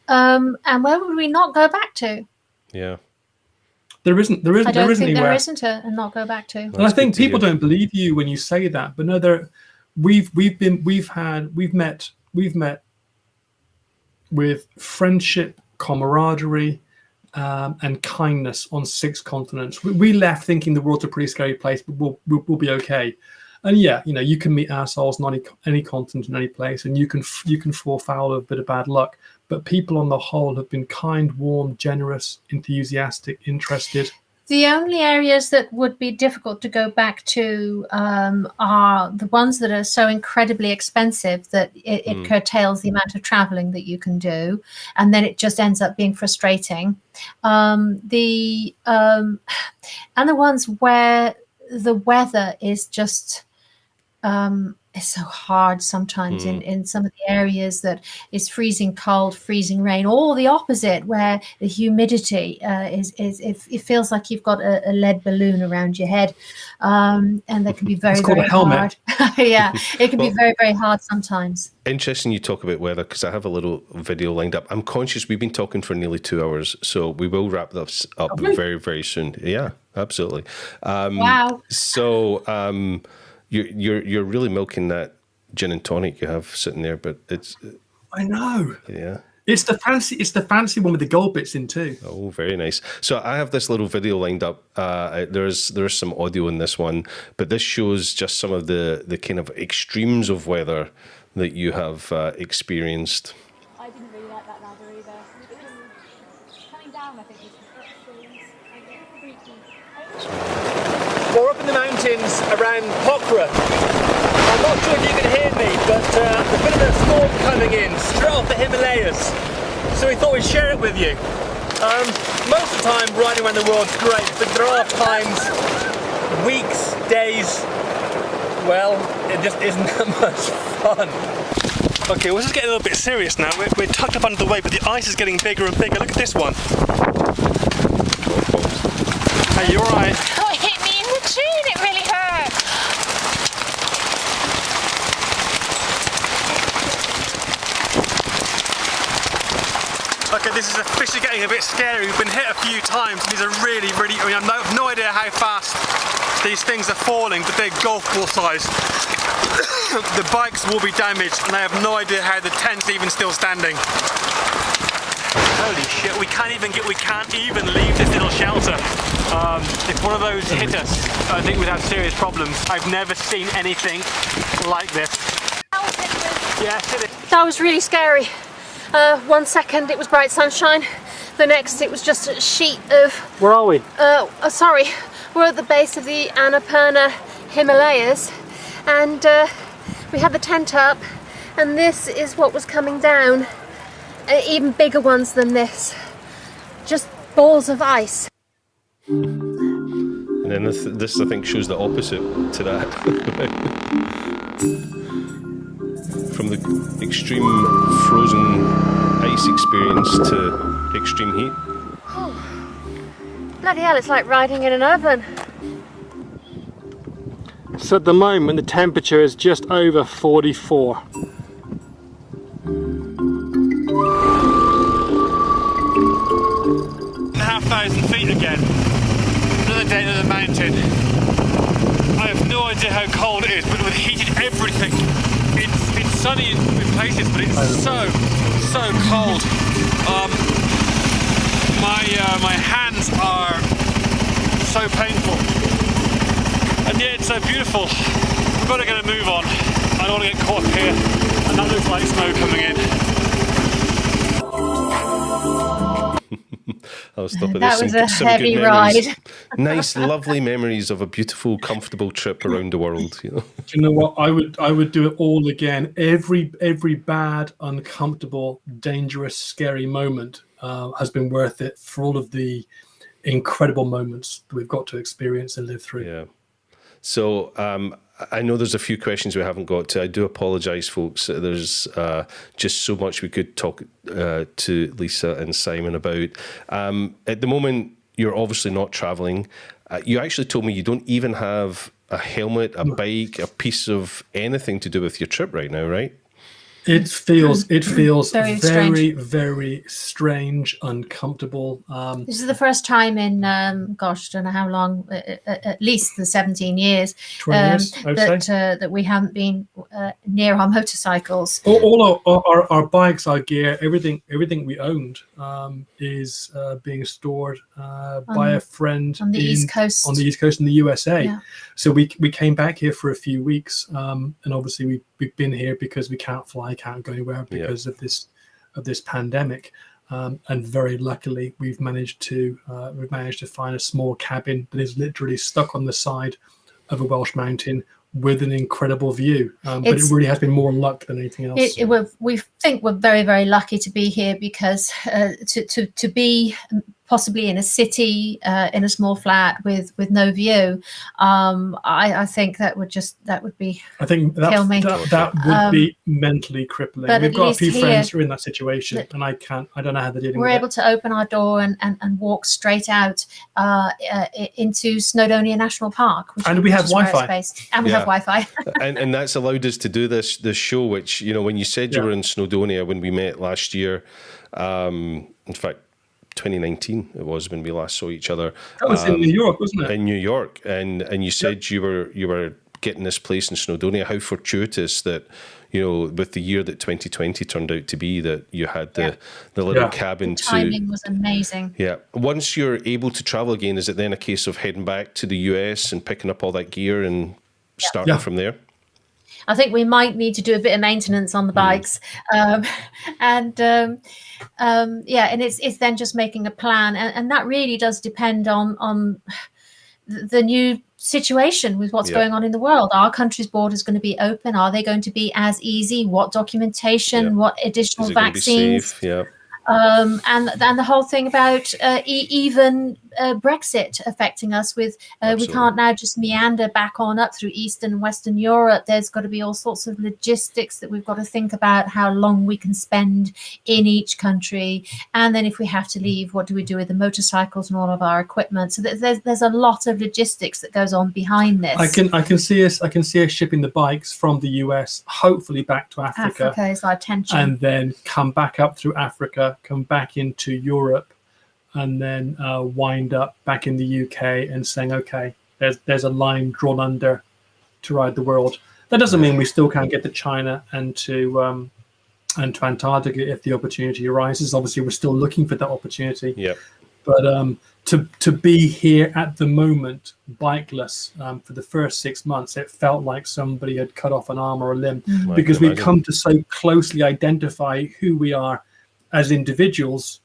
And where would we not go back to? Yeah. There isn't anywhere. There isn't a not go back to. And I think people don't believe you when you say that, but no, we've met with friendship, camaraderie, and kindness on 6 continents. We left thinking the world's a pretty scary place, but we'll be okay. And you can meet assholes on any continent in any place, and you can fall foul of a bit of bad luck. But people on the whole have been kind, warm, generous, enthusiastic, interested. The only areas that would be difficult to go back to are the ones that are so incredibly expensive that it curtails the amount of traveling that you can do, and then it just ends up being frustrating. And the ones where the weather is just it's so hard sometimes in some of the areas that is freezing cold, freezing rain, or the opposite where the humidity it feels like you've got a lead balloon around your head, and that can be very, very hard. Yeah, it can be very, very hard sometimes. Interesting you talk about weather because I have a little video lined up. I'm conscious we've been talking for nearly 2 hours, so we will wrap this up very, very soon. Yeah, absolutely. Wow. So you're really milking that gin and tonic you have sitting there, but it's. I know. Yeah. It's the fancy one with the gold bits in too. Oh, very nice. So I have this little video lined up. There's some audio in this one, but this shows just some of the kind of extremes of weather that you have experienced. I didn't really like that ladder either. Coming down, I think, was the We're up in the mountains. mountains around Pokhara. I'm not sure if you can hear me, but there's a bit of a storm coming in straight off the Himalayas, so we thought we'd share it with you. Most of the time riding around the world's great, but there are times, weeks, days, well, it just isn't that much fun. Okay, we're just getting a little bit serious now. We're tucked up under the way, but the ice is getting bigger and bigger. Look at this one. Hey, you alright? Oh, it hit me in the chin, it really hurt. Okay, this is officially getting a bit scary. We've been hit a few times. These are really, really, I have no idea how fast these things are falling, but they're golf ball sized. The bikes will be damaged, and I have no idea how the tent's even still standing. Holy shit, we can't even leave this little shelter. If one of those hit us, I think we'd have serious problems. I've never seen anything like this. Yes, it is. That was really scary. 1 second it was bright sunshine, the next it was just a sheet of... Where are we? Sorry, we're at the base of the Annapurna Himalayas, and we had the tent up, and this is what was coming down. Even bigger ones than this. Just balls of ice. And then this I think shows the opposite to that. From the extreme frozen ice experience to extreme heat. Oh. Bloody hell, it's like riding in an oven. So at the moment the temperature is just over 44. 1,500 feet again. Another day to the mountain. I have no idea how cold it is, but we've heated everything. It's sunny in places, but it's so cold. My hands are so painful, and yet it's so beautiful. We've got to get a move on. I don't want to get caught here, and that looks like snow coming in. I'll stop at That this. was Some a good heavy memories. ride. Nice, lovely memories of a beautiful, comfortable trip around the world. You know. Do you know what? I would do it all again. Every bad, uncomfortable, dangerous, scary moment has been worth it for all of the incredible moments that we've got to experience and live through. Yeah. So I know there's a few questions we haven't got to. I do apologise, folks. There's just so much we could talk to Lisa and Simon about. At the moment, you're obviously not travelling. You actually told me you don't even have a helmet, a bike, a piece of anything to do with your trip right now, right? It feels Very strange. very strange, uncomfortable. This is the first time in, gosh, I don't know how long, at least the 17 years, 20 years, I would say. that we haven't been near our motorcycles. All our bikes, our gear, everything we owned is being stored by a friend on the East Coast. On the East Coast in the USA. Yeah. So we came back here for a few weeks, and obviously we've been here because we can't fly, can't go anywhere because of this pandemic. And very luckily, we've managed to find a small cabin that is literally stuck on the side of a Welsh mountain with an incredible view. But it really has been more luck than anything else. We think we're very, very lucky to be here because to be possibly in a city, in a small flat with no view, I think that would be. I think kill me. that would be mentally crippling. But We've got a few here, friends who are in that situation, and I don't know how they're dealing with it. We're able to open our door and walk straight out into Snowdonia National Park, and we have Wi-Fi. And we have Wi-Fi. and that's allowed us to do this show, which, you know, when you said you were in Snowdonia when we met last year, in fact 2019 it was when we last saw each other. That was in New York, wasn't it? In New York, and you said you were getting this place in Snowdonia. How fortuitous that, you know, with the year that 2020 turned out to be, that you had the little cabin. The timing was amazing. Yeah. Once you're able to travel again, is it then a case of heading back to the US and picking up all that gear and starting from there? I think we might need to do a bit of maintenance on the bikes, and it's then just making a plan, and that really does depend on the new situation with what's going on in the world. Our country's borders going to be open? Are they going to be as easy? What documentation? What additional vaccines? And the whole thing about even Brexit affecting us with we can't now just meander back on up through Eastern and Western Europe. There's got to be all sorts of logistics that we've got to think about, how long we can spend in each country, and then if we have to leave, what do we do with the motorcycles and all of our equipment? So there's a lot of logistics that goes on behind this. I can see us shipping the bikes from the US, hopefully back to Africa. Africa is our intention, and then come back up through Africa, come back into Europe, and then wind up back in the UK and saying, okay, there's a line drawn under 2RideTheWorld. That doesn't mean we still can't get to China and to Antarctica if the opportunity arises. Obviously, we're still looking for that opportunity. Yeah. But to be here at the moment, bikeless, for the first 6 months, it felt like somebody had cut off an arm or a limb, because we've come to so closely identify who we are as individuals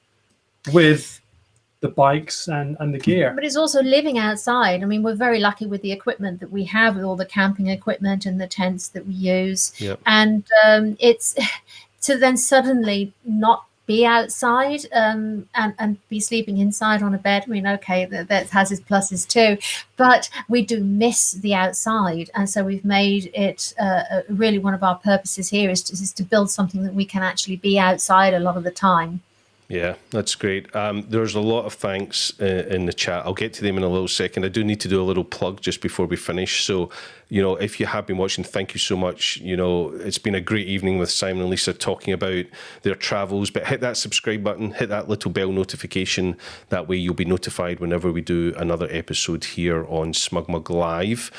with the bikes and the gear. But it's also living outside. I mean, we're very lucky with the equipment that we have, with all the camping equipment and the tents that we use. And it's to then suddenly not be outside and be sleeping inside on a bed. I mean, okay, that has its pluses too, but we do miss the outside. And so we've made it really one of our purposes here is to build something that we can actually be outside a lot of the time. Yeah, that's great. There's a lot of thanks in the chat. I'll get to them in a little second. I do need to do a little plug just before we finish. So, if you have been watching, thank you so much. It's been a great evening with Simon and Lisa talking about their travels. But hit that subscribe button, hit that little bell notification. That way you'll be notified whenever we do another episode here on SmugMug Live.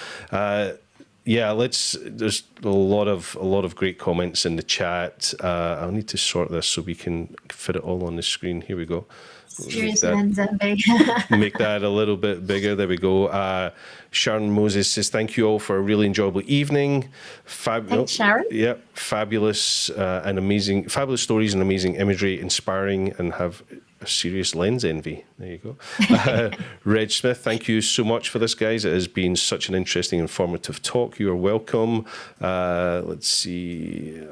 There's a lot of great comments in the chat. I'll need to sort this so we can fit it all on the screen. Here we go. Serious men's envy. Make that a little bit bigger. There we go. Sharon Moses says, thank you all for a really enjoyable evening. Thanks, Sharon. Yeah, fabulous and amazing, fabulous stories and amazing imagery, inspiring, and have a serious lens envy. There you go. Reg Smith, thank you so much for this, guys. It has been such an interesting, informative talk. You are welcome. Let's see.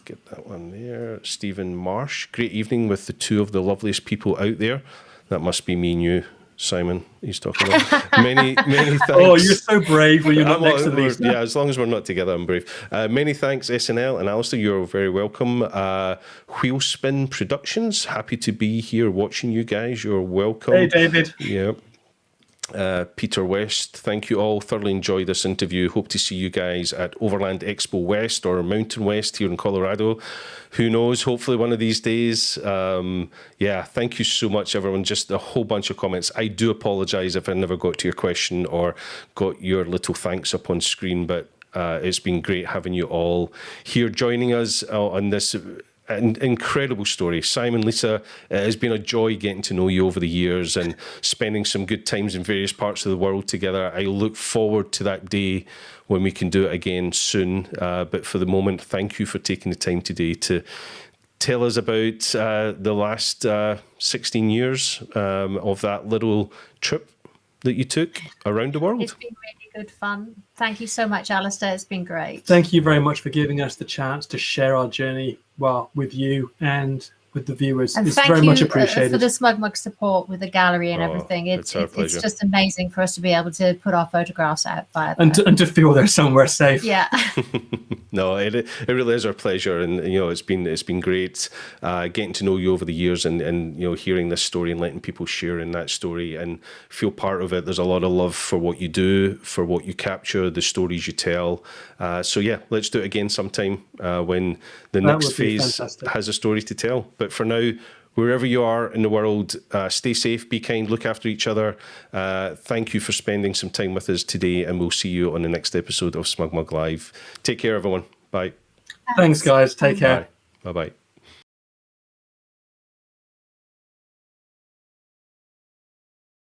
Get that one there. Stephen Marsh, great evening with the two of the loveliest people out there. That must be me and you, Simon. He's talking about. Many thanks. Oh, you're so brave when you're not next to Lisa. Yeah, as long as we're not together, I'm brave. Many thanks, SNL and Alistair. You're very welcome. Wheelspin Productions, happy to be here watching you guys. You're welcome. Hey, David. Yeah. Peter West, thank you all. Thoroughly enjoyed this interview. Hope to see you guys at Overland Expo West or Mountain West here in Colorado. Who knows? Hopefully one of these days. Thank you so much, everyone. Just a whole bunch of comments. I do apologize if I never got to your question or got your little thanks up on screen, but it's been great having you all here joining us on this an incredible story. Simon, Lisa, it has been a joy getting to know you over the years and spending some good times in various parts of the world together. I look forward to that day when we can do it again soon. But for the moment, thank you for taking the time today to tell us about the last 16 years of that little trip that you took around the world. It's been really good fun. Thank you so much, Alistair. It's been great. Thank you very much for giving us the chance to share our journey, with you and with the viewers. And it's thank very you much appreciated. for the SmugMug support with the gallery and everything. It's just amazing for us to be able to put our photographs out via and to feel they're somewhere safe. Yeah. No, it really is our pleasure, and it's been great getting to know you over the years, and hearing this story and letting people share in that story and feel part of it. There's a lot of love for what you do, for what you capture, the stories you tell. So let's do it again sometime when the next phase has a story to tell. But for now, wherever you are in the world, stay safe, be kind, look after each other. Thank you for spending some time with us today, and we'll see you on the next episode of SmugMug Live. Take care, everyone. Bye. Thanks, guys. Take care. Bye-bye.